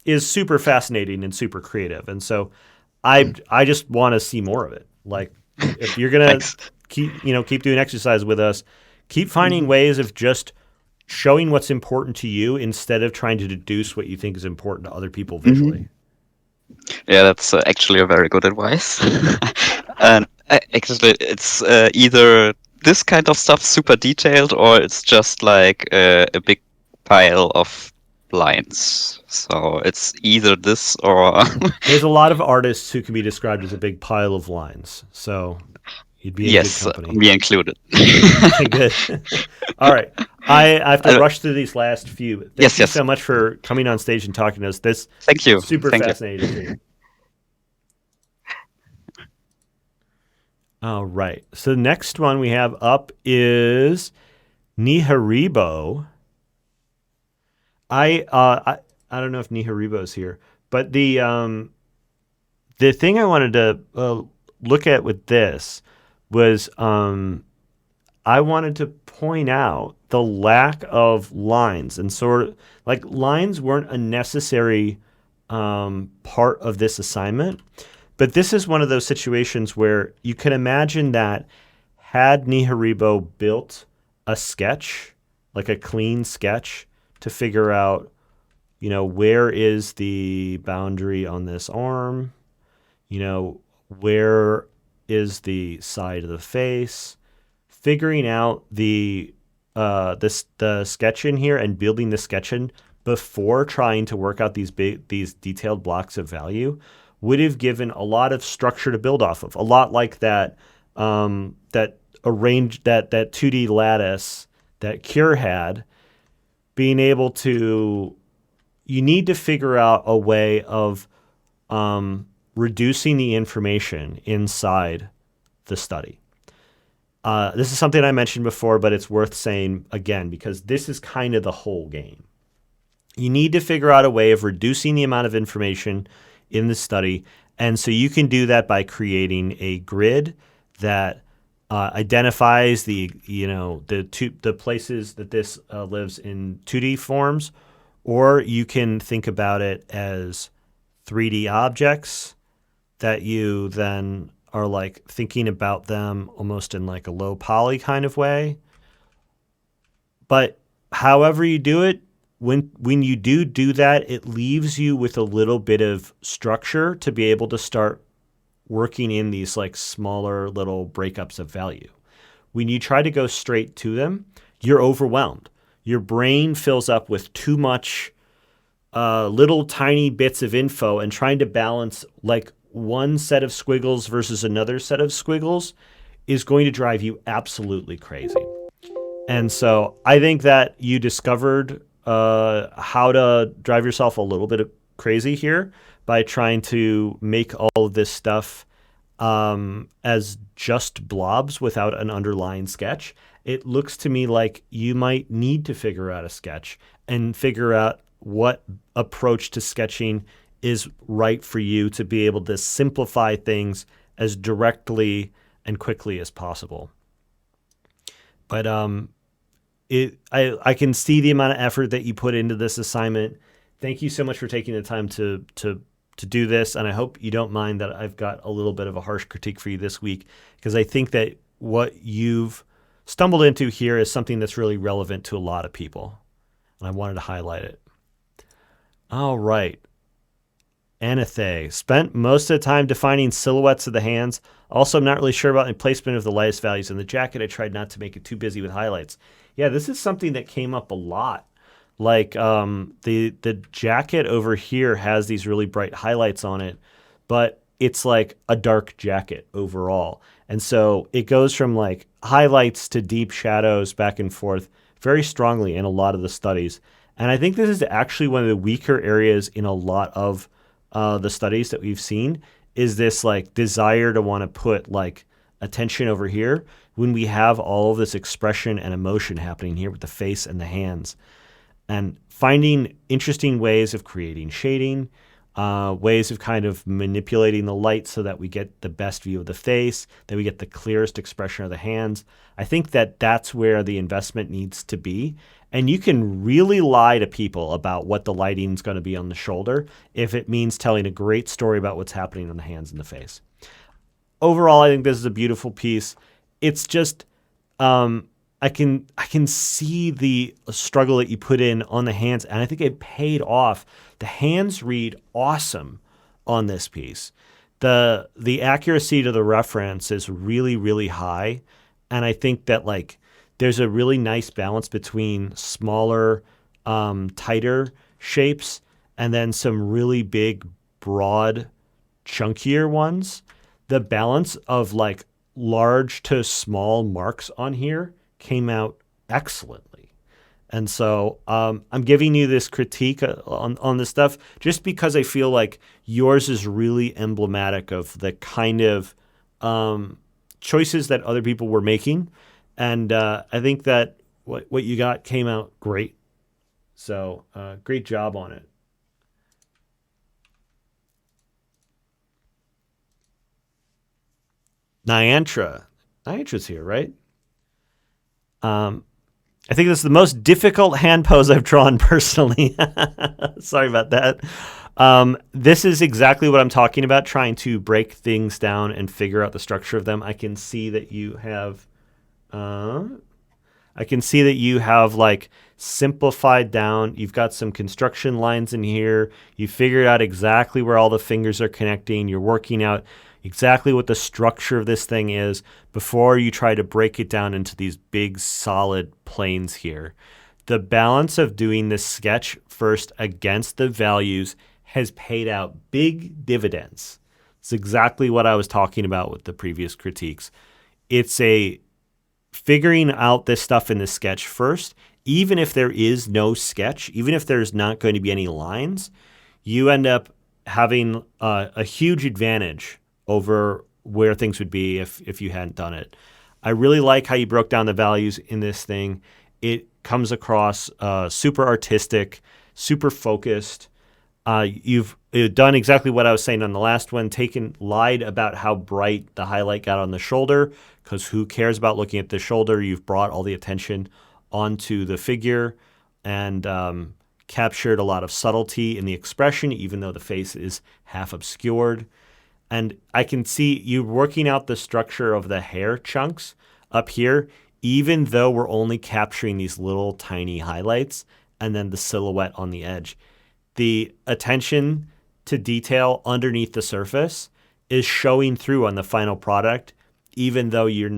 is super fascinating and super creative. And so I just want to see more of it. Like if you're going to keep doing exercise with us, keep finding ways of just showing what's important to you instead of trying to deduce what you think is important to other people visually. Yeah, that's actually a very good advice. And actually, it's either this kind of stuff super detailed, or it's just like a big pile of lines. So it's either this or There's a lot of artists who can be described as a big pile of lines. So you'd be in good yes, company. me included. Okay, good. All right. I have to rush through these last few. Thank you so much for coming on stage and talking to us. This Thank you. Super Thank fascinating to see. All right. So the next one we have up is Niharibo. I don't know if Niharibo is here, but the thing I wanted to look at with this was I wanted to point out the lack of lines, and sort of like lines weren't a necessary part of this assignment. But this is one of those situations where you can imagine that had Niharibo built a sketch, like a clean sketch, to figure out, where is the boundary on this arm? Where is the side of the face? Figuring out the sketch in here and building the sketch in before trying to work out these detailed blocks of value would have given a lot of structure to build off of. A lot like that that 2D lattice that Cure had, being able to, you need to figure out a way of reducing the information inside the study. This is something I mentioned before, but it's worth saying again because this is kind of the whole game. You need to figure out a way of reducing the amount of information in the study, and so you can do that by creating a grid that identifies the places that this lives in 2D forms, or you can think about it as 3D objects that you then are like thinking about them almost in like a low poly kind of way. But however you do it, when you do that, it leaves you with a little bit of structure to be able to start working in these like smaller little breakups of value. When you try to go straight to them, you're overwhelmed. Your brain fills up with too much little tiny bits of info, and trying to balance like one set of squiggles versus another set of squiggles is going to drive you absolutely crazy. And so I think that you discovered how to drive yourself a little bit crazy here by trying to make all of this stuff as just blobs without an underlying sketch. It looks to me like you might need to figure out a sketch and figure out what approach to sketching is right for you to be able to simplify things as directly and quickly as possible. But I can see the amount of effort that you put into this assignment. Thank you so much for taking the time to do this, and I hope you don't mind that I've got a little bit of a harsh critique for you this week, because I think that what you've stumbled into here is something that's really relevant to a lot of people, and I wanted to highlight it. All right. Anathay spent most of the time defining silhouettes of the hands. Also, I'm not really sure about the placement of the lightest values in the jacket. I tried not to make it too busy with highlights. Yeah, this is something that came up a lot. Like the jacket over here has these really bright highlights on it, but it's like a dark jacket overall. And so it goes from like highlights to deep shadows back and forth very strongly in a lot of the studies. And I think this is actually one of the weaker areas in a lot of the studies that we've seen is this like desire to want to put like attention over here when we have all of this expression and emotion happening here with the face and the hands. And finding interesting ways of creating shading, ways of kind of manipulating the light so that we get the best view of the face, that we get the clearest expression of the hands. I think that that's where the investment needs to be. And you can really lie to people about what the lighting is going to be on the shoulder if it means telling a great story about what's happening on the hands and the face. Overall, I think this is a beautiful piece. It's just I can see the struggle that you put in on the hands, and I think it paid off. The hands read awesome on this piece. The accuracy to the reference is really, really high, and I think that like there's a really nice balance between smaller, tighter shapes and then some really big, broad, chunkier ones. The balance of like large to small marks on here came out excellently. And so I'm giving you this critique on this stuff just because I feel like yours is really emblematic of the kind of choices that other people were making. And I think that what you got came out great. So great job on it. Nyantra's here, right? I think this is the most difficult hand pose I've drawn personally. Sorry about that. This is exactly what I'm talking about, trying to break things down and figure out the structure of them. I can see that you have like simplified down. You've got some construction lines in here. You figured out exactly where all the fingers are connecting. You're working out exactly what the structure of this thing is before you try to break it down into these big solid planes here. The balance of doing this sketch first against the values has paid out big dividends. It's exactly what I was talking about with the previous critiques. It's a figuring out this stuff in the sketch first, even if there is no sketch, even if there's not going to be any lines, you end up having a huge advantage over where things would be if you hadn't done it. I really like how you broke down the values in this thing. It comes across super artistic, super focused. You've done exactly what I was saying on the last one, lied about how bright the highlight got on the shoulder, because who cares about looking at the shoulder? You've brought all the attention onto the figure and captured a lot of subtlety in the expression, even though the face is half obscured. And I can see you working out the structure of the hair chunks up here, even though we're only capturing these little tiny highlights and then the silhouette on the edge. The attention to detail underneath the surface is showing through on the final product, even though you're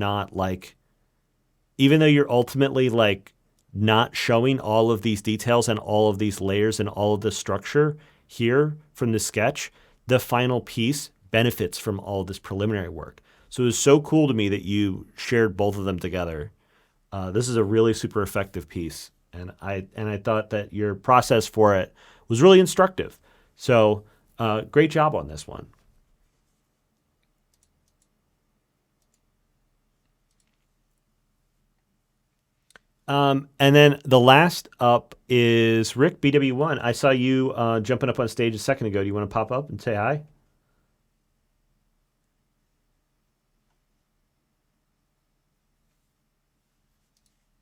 ultimately like not showing all of these details and all of these layers and all of the structure here from the sketch. The final piece benefits from all this preliminary work. So it was so cool to me that you shared both of them together. This is a really super effective piece, and I thought that your process for it was really instructive. So great job on this one. And then the last up is Rick BW1. I saw you jumping up on stage a second ago. Do you want to pop up and say hi?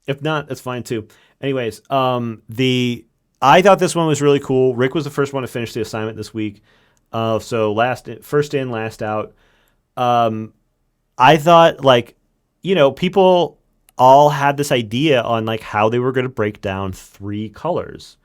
If not, that's fine too. Anyways, I thought this one was really cool. Rick was the first one to finish the assignment this week. So first in, last out. I thought people all had this idea on like how they were going to break down 3 colors.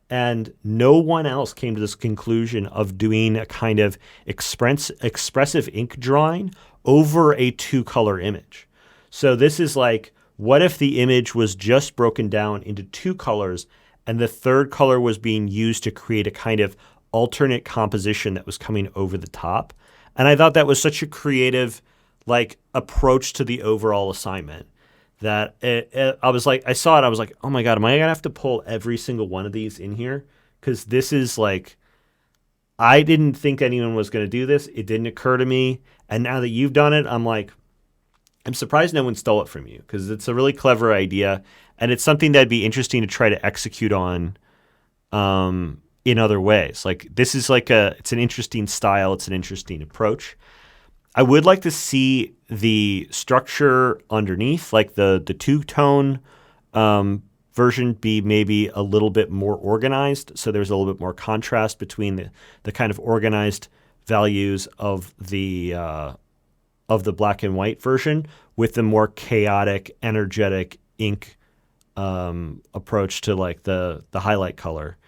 And no one else came to this conclusion of doing a kind of expressive ink drawing over a 2-color image. So this is like, what if the image was just broken down into 2 colors and the third color was being used to create a kind of alternate composition that was coming over the top? And I thought that was such a creative approach to the overall assignment that I was like, I saw it, I was like, oh my God, am I gonna have to pull every single one of these in here? Because this is I didn't think anyone was gonna do this. It didn't occur to me. And now that you've done it, I'm like, I'm surprised no one stole it from you, because it's a really clever idea. And it's something that'd be interesting to try to execute on in other ways. This is it's an interesting style. It's an interesting approach. I would like to see the structure underneath, the two-tone version, be maybe a little bit more organized. So there's a little bit more contrast between the kind of organized values of the black and white version with the more chaotic, energetic ink approach to the highlight color.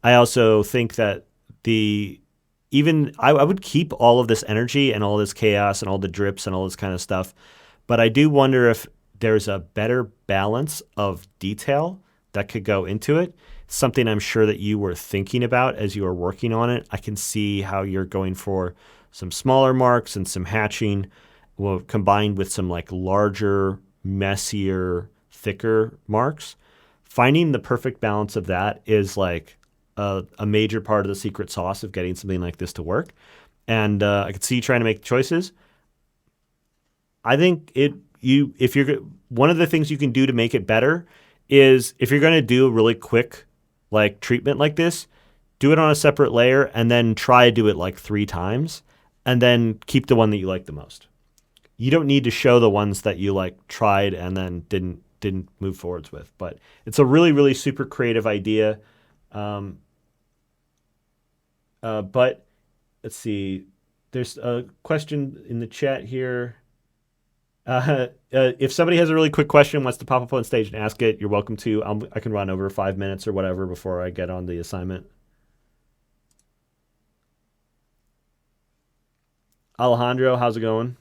I also think that I would keep all of this energy and all this chaos and all the drips and all this kind of stuff, but I do wonder if there's a better balance of detail that could go into it. Something I'm sure that you were thinking about as you were working on it. I can see how you're going for some smaller marks and some hatching, combined with some larger, messier, thicker marks. Finding the perfect balance of that is a major part of the secret sauce of getting something like this to work. And I could see you trying to make choices. I think one of the things you can do to make it better is, if you're going to do a really quick treatment like this, do it on a separate layer and then try to do it 3 times, and then keep the one that you like the most. You don't need to show the ones that you tried and then didn't move forwards with. But it's a really, really super creative idea. But let's see. There's a question in the chat here. If somebody has a really quick question, wants to pop up on stage and ask it, you're welcome to. I can run over 5 minutes or whatever before I get on the assignment. Alejandro, how's it going?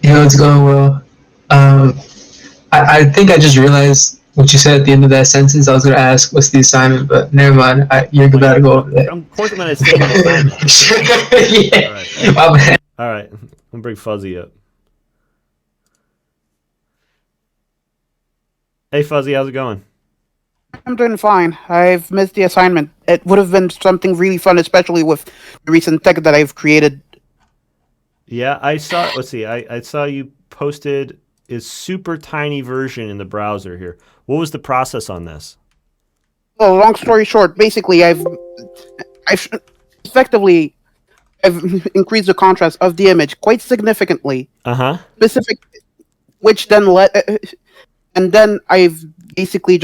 Yeah, it's going well. I think I just realized what you said at the end of that sentence. I was going to ask, what's the assignment? But never mind. You're about to go over there. Of course I'm going to say the assignment. Yeah. All right. All right. I'm going to bring Fuzzy up. Hey, Fuzzy, how's it going? I'm doing fine. I've missed the assignment. It would have been something really fun, especially with the recent tech that I've created. Yeah, I saw. Let's see. I saw you posted a super tiny version in the browser here. What was the process on this? Well, long story short, basically, I've effectively increased the contrast of the image quite significantly. Specific, which then and then I've basically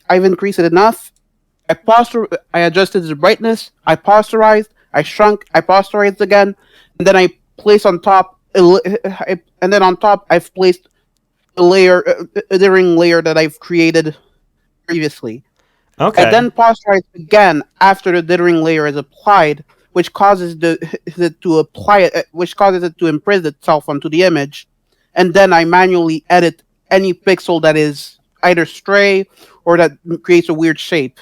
I've increased it enough. I adjusted the brightness. I posterized. I shrunk. I posterized again, and then I placed on top. And then on top, I've placed a layering layer that I've created previously. Okay. I then posterize again after the dithering layer is applied, which causes it to imprint itself onto the image, and then I manually edit any pixel that is either stray or that creates a weird shape.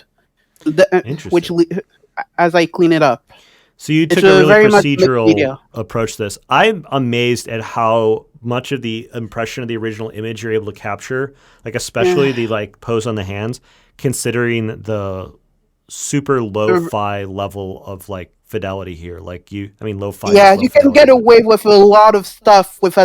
As I clean it up. So you took a really procedural approach to this. I'm amazed at how much of the impression of the original image you're able to capture, especially the pose on the hands, considering the super lo-fi level of fidelity here. Lo-fi. Yeah, you can get away with a lot of stuff with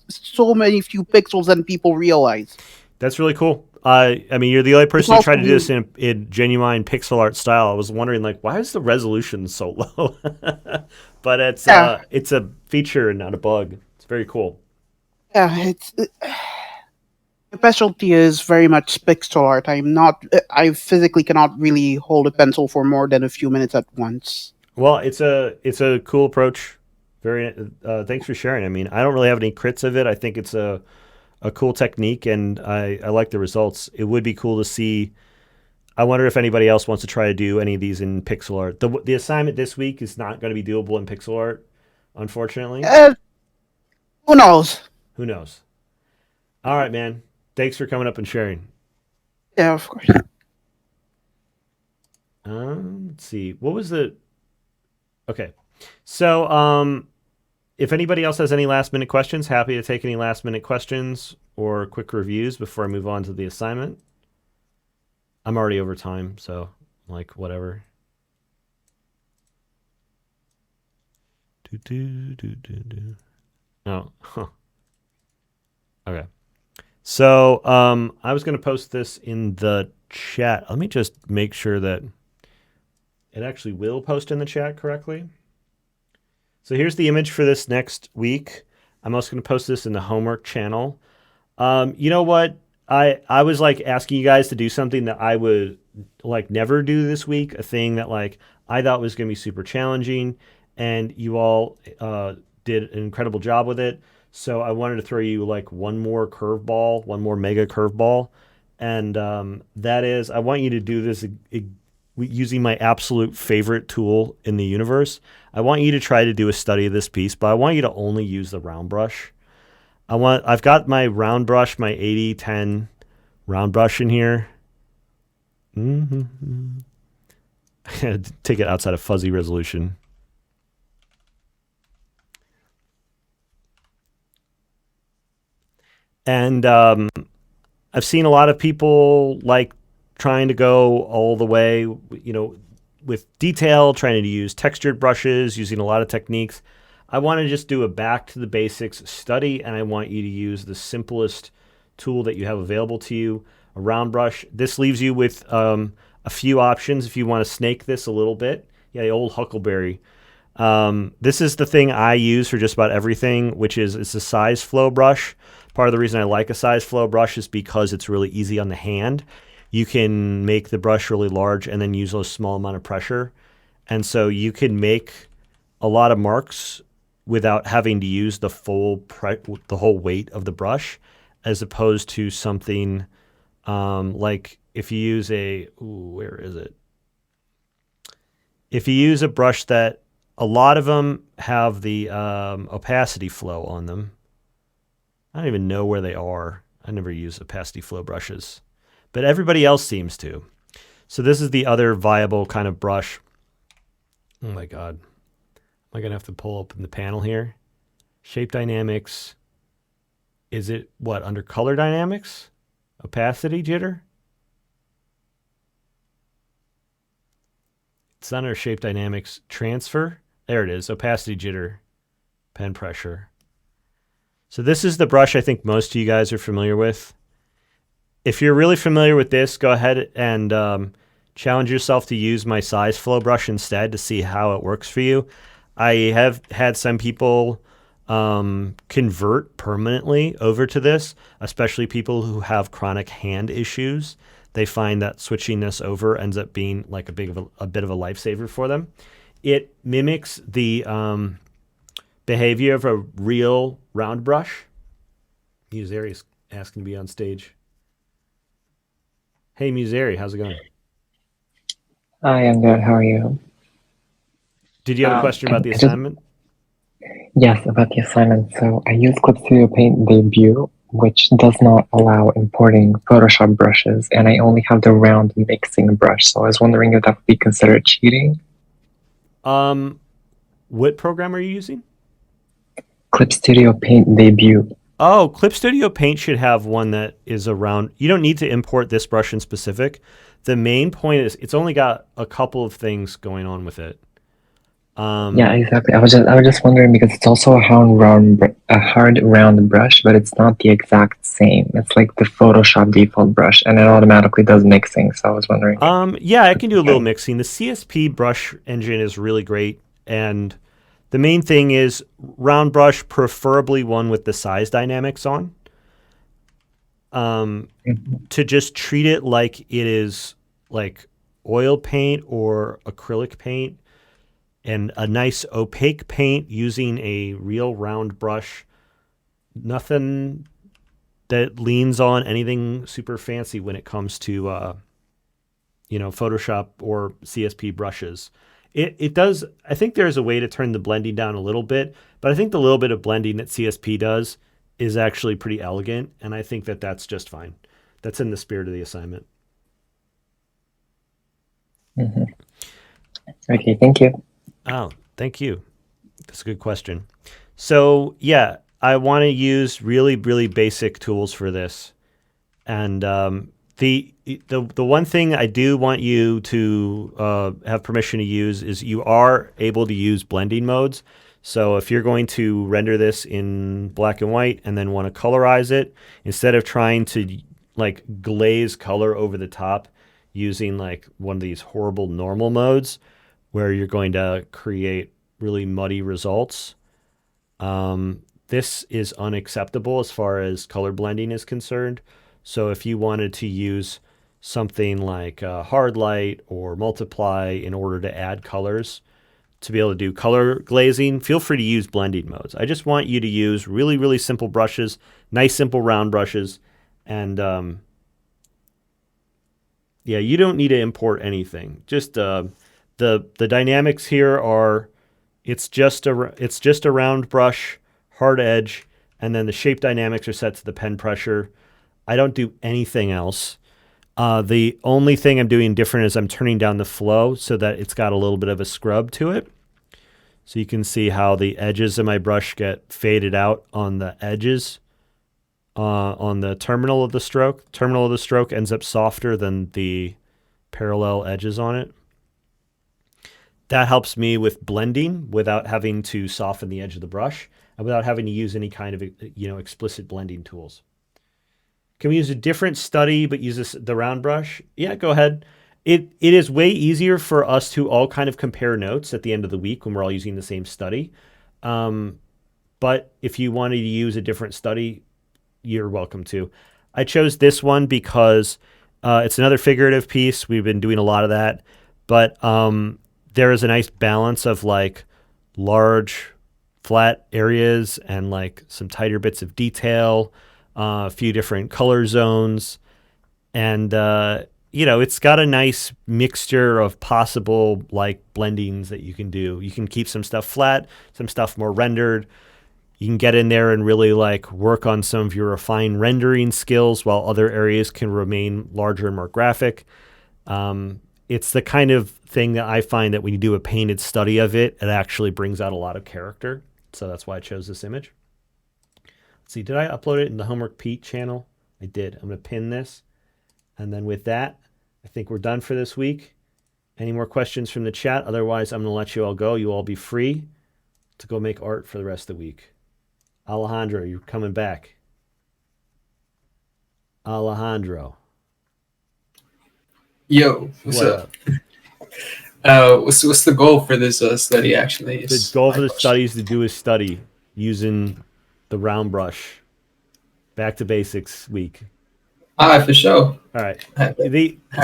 so many few pixels than people realize. That's really cool. You're the only person who tried to do this in genuine pixel art style. I was wondering, why is the resolution so low? But it's a feature and not a bug. It's very cool. Yeah, my specialty is very much pixel art. I physically cannot really hold a pencil for more than a few minutes at once. Well, it's a cool approach. Very. Thanks for sharing. I don't really have any crits of it. I think it's a a cool technique, and I like the results. It would be cool to see. I wonder if anybody else wants to try to do any of these in pixel art. The assignment this week is not going to be doable in pixel art, unfortunately. Who knows? Who knows? All right, man. Thanks for coming up and sharing. Yeah, of course. Let's see. What was the... Okay. So, if anybody else has any last-minute questions, happy to take any last-minute questions or quick reviews before I move on to the assignment. I'm already over time, so, like, whatever. Oh, huh. Okay. So, I was going to post this in the chat. Let me just make sure that it actually will post in the chat correctly. So here's the image for this next week. I'm also going to post this in the homework channel. You know what? I was like asking you guys to do something that I would like never do this week, a thing that like I thought was going to be super challenging, and you all did an incredible job with it. So I wanted to throw you like one more curveball, one more mega curveball, and that is I want you to do this using my absolute favorite tool in the universe. I want you to try to do a study of this piece, but I want you to only use the round brush. I've got my round brush, my 80-10 round brush in here. Mm-hmm. Take it outside of fuzzy resolution. And I've seen a lot of people like trying to go all the way, you know, with detail, trying to use textured brushes, using a lot of techniques. I want to just do a back to the basics study, and I want you to use the simplest tool that you have available to you, a round brush. This leaves you with a few options if you want to snake this a little bit. Yeah, the old Huckleberry. This is the thing I use for just about everything, which is it's a size flow brush. Part of the reason I like a size flow brush is because it's really easy on the hand. You can make the brush really large and then use a small amount of pressure. And so you can make a lot of marks without having to use the the whole weight of the brush, as opposed to something like if you use where is it? If you use a brush that a lot of them have the opacity flow on them. I don't even know where they are. I never use opacity flow brushes, but everybody else seems to. So this is the other viable kind of brush. Oh my God. Am I going to have to pull open the panel here? Shape dynamics. Is it what? Under color dynamics? Opacity jitter? It's under shape dynamics transfer. There it is. Opacity jitter. Pen pressure. So this is the brush I think most of you guys are familiar with. If you're really familiar with this, go ahead and challenge yourself to use my size flow brush instead to see how it works for you. I have had some people convert permanently over to this, especially people who have chronic hand issues. They find that switching this over ends up being like a bit of a lifesaver for them. It mimics the behavior of a real round brush. Museri is asking to be on stage. Hey, Museri, how's it going? I am good. How are you? Did you have a question about the assignment? Yes, about the assignment. So I use Clip Studio Paint Debut, which does not allow importing Photoshop brushes, and I only have the round mixing brush. So I was wondering if that would be considered cheating. What program are you using? Clip Studio Paint Debut. Oh, Clip Studio Paint should have one that is around. You don't need to import this brush in specific. The main point is it's only got a couple of things going on with it. Yeah, exactly. I was just wondering because it's also a hard round brush, but it's not the exact same. It's like the Photoshop default brush, and it automatically does mixing. So I was wondering. Yeah, I can do a little mixing. The CSP brush engine is really great, and the main thing is round brush, preferably one with the size dynamics on. To just treat it like it is like oil paint or acrylic paint, and a nice opaque paint using a real round brush. Nothing that leans on anything super fancy when it comes to Photoshop or CSP brushes. It does. I think there's a way to turn the blending down a little bit, but I think the little bit of blending that CSP does is actually pretty elegant, and I think that that's just fine. That's in the spirit of the assignment. Mm-hmm. Okay, thank you. Oh, thank you. That's a good question. So yeah, I want to use really, really basic tools for this, and the one thing I do want you to have permission to use is you are able to use blending modes. So if you're going to render this in black and white and then want to colorize it, instead of trying to like glaze color over the top using like one of these horrible normal modes where you're going to create really muddy results, this is unacceptable as far as color blending is concerned. So if you wanted to use something like hard light or multiply in order to add colors, to be able to do color glazing, feel free to use blending modes. I just want you to use really, really simple brushes, nice, simple round brushes. And yeah, you don't need to import anything. Just the dynamics here are, it's just a round brush, hard edge, and then the shape dynamics are set to the pen pressure. I don't do anything else. The only thing I'm doing different is I'm turning down the flow so that it's got a little bit of a scrub to it. So you can see how the edges of my brush get faded out on the edges on the terminal of the stroke. Terminal of the stroke ends up softer than the parallel edges on it. That helps me with blending without having to soften the edge of the brush and without having to use any kind of explicit blending tools. Can we use a different study but use the round brush? Yeah, go ahead. It is way easier for us to all kind of compare notes at the end of the week when we're all using the same study. But if you wanted to use a different study, you're welcome to. I chose this one because it's another figurative piece. We've been doing a lot of that. But there is a nice balance of like large flat areas and like some tighter bits of detail, a few different color zones. And, it's got a nice mixture of possible like blendings that you can do. You can keep some stuff flat, some stuff more rendered. You can get in there and really like work on some of your refined rendering skills while other areas can remain larger and more graphic. It's the kind of thing that I find that when you do a painted study of it, it actually brings out a lot of character. So that's why I chose this image. Let's see, did I upload it in the Homework Pete channel? I did. I'm going to pin this. And then with that, I think we're done for this week. Any more questions from the chat? Otherwise, I'm going to let you all go. You all be free to go make art for the rest of the week. Alejandro, you're coming back. Alejandro. Yo, what's up? What's the goal for this study? Actually, the goal for the study is to do a study using the round brush. Back to basics week. All right, for sure. All right.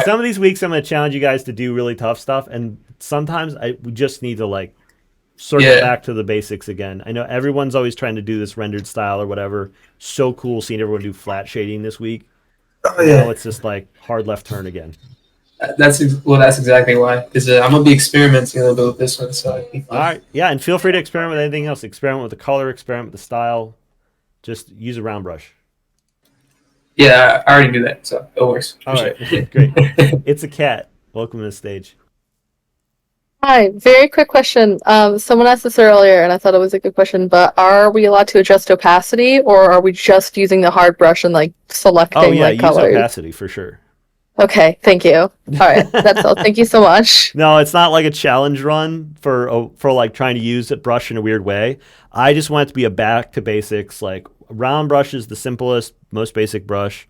Some of these weeks I'm going to challenge you guys to do really tough stuff, and sometimes we just need to like circle back to the basics again. I know everyone's always trying to do this rendered style or whatever. So cool seeing everyone do flat shading this week. Oh, yeah. Now it's just like hard left turn again. That's exactly why. Because I'm gonna be experimenting a little bit with this one. So all right, yeah, and feel free to experiment with anything else. Experiment with the color. Experiment with the style. Just use a round brush. Yeah, I already do that, so it works. All right, great. It's a cat. Welcome to the stage. Hi, very quick question. Someone asked this earlier, and I thought it was a good question, but are we allowed to adjust opacity, or are we just using the hard brush and like selecting use colors? Opacity for sure. Okay, thank you. All right, that's all. Thank you so much. No, it's not like a challenge run for like trying to use a brush in a weird way. I just want it to be a back to basics. Like round brush is the simplest, most basic brush,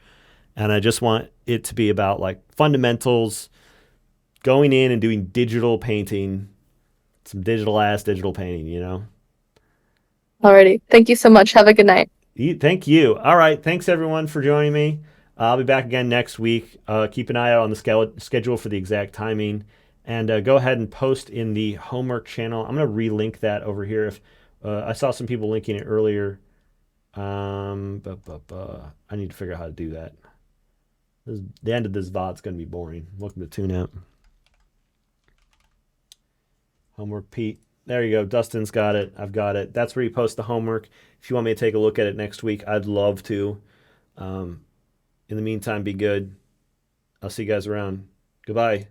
and I just want it to be about like fundamentals, going in and doing digital painting, some digital painting, Alrighty, thank you so much. Have a good night. Thank you. All right, thanks everyone for joining me. I'll be back again next week. Keep an eye out on the schedule for the exact timing. And go ahead and post in the homework channel. I'm going to relink that over here. If I saw some people linking it earlier. I need to figure out how to do that. The end of this VOD's going to be boring. Welcome to Tune Out. Homework, Pete. There you go. Dustin's got it. I've got it. That's where you post the homework. If you want me to take a look at it next week, I'd love to. In the meantime, be good. I'll see you guys around. Goodbye.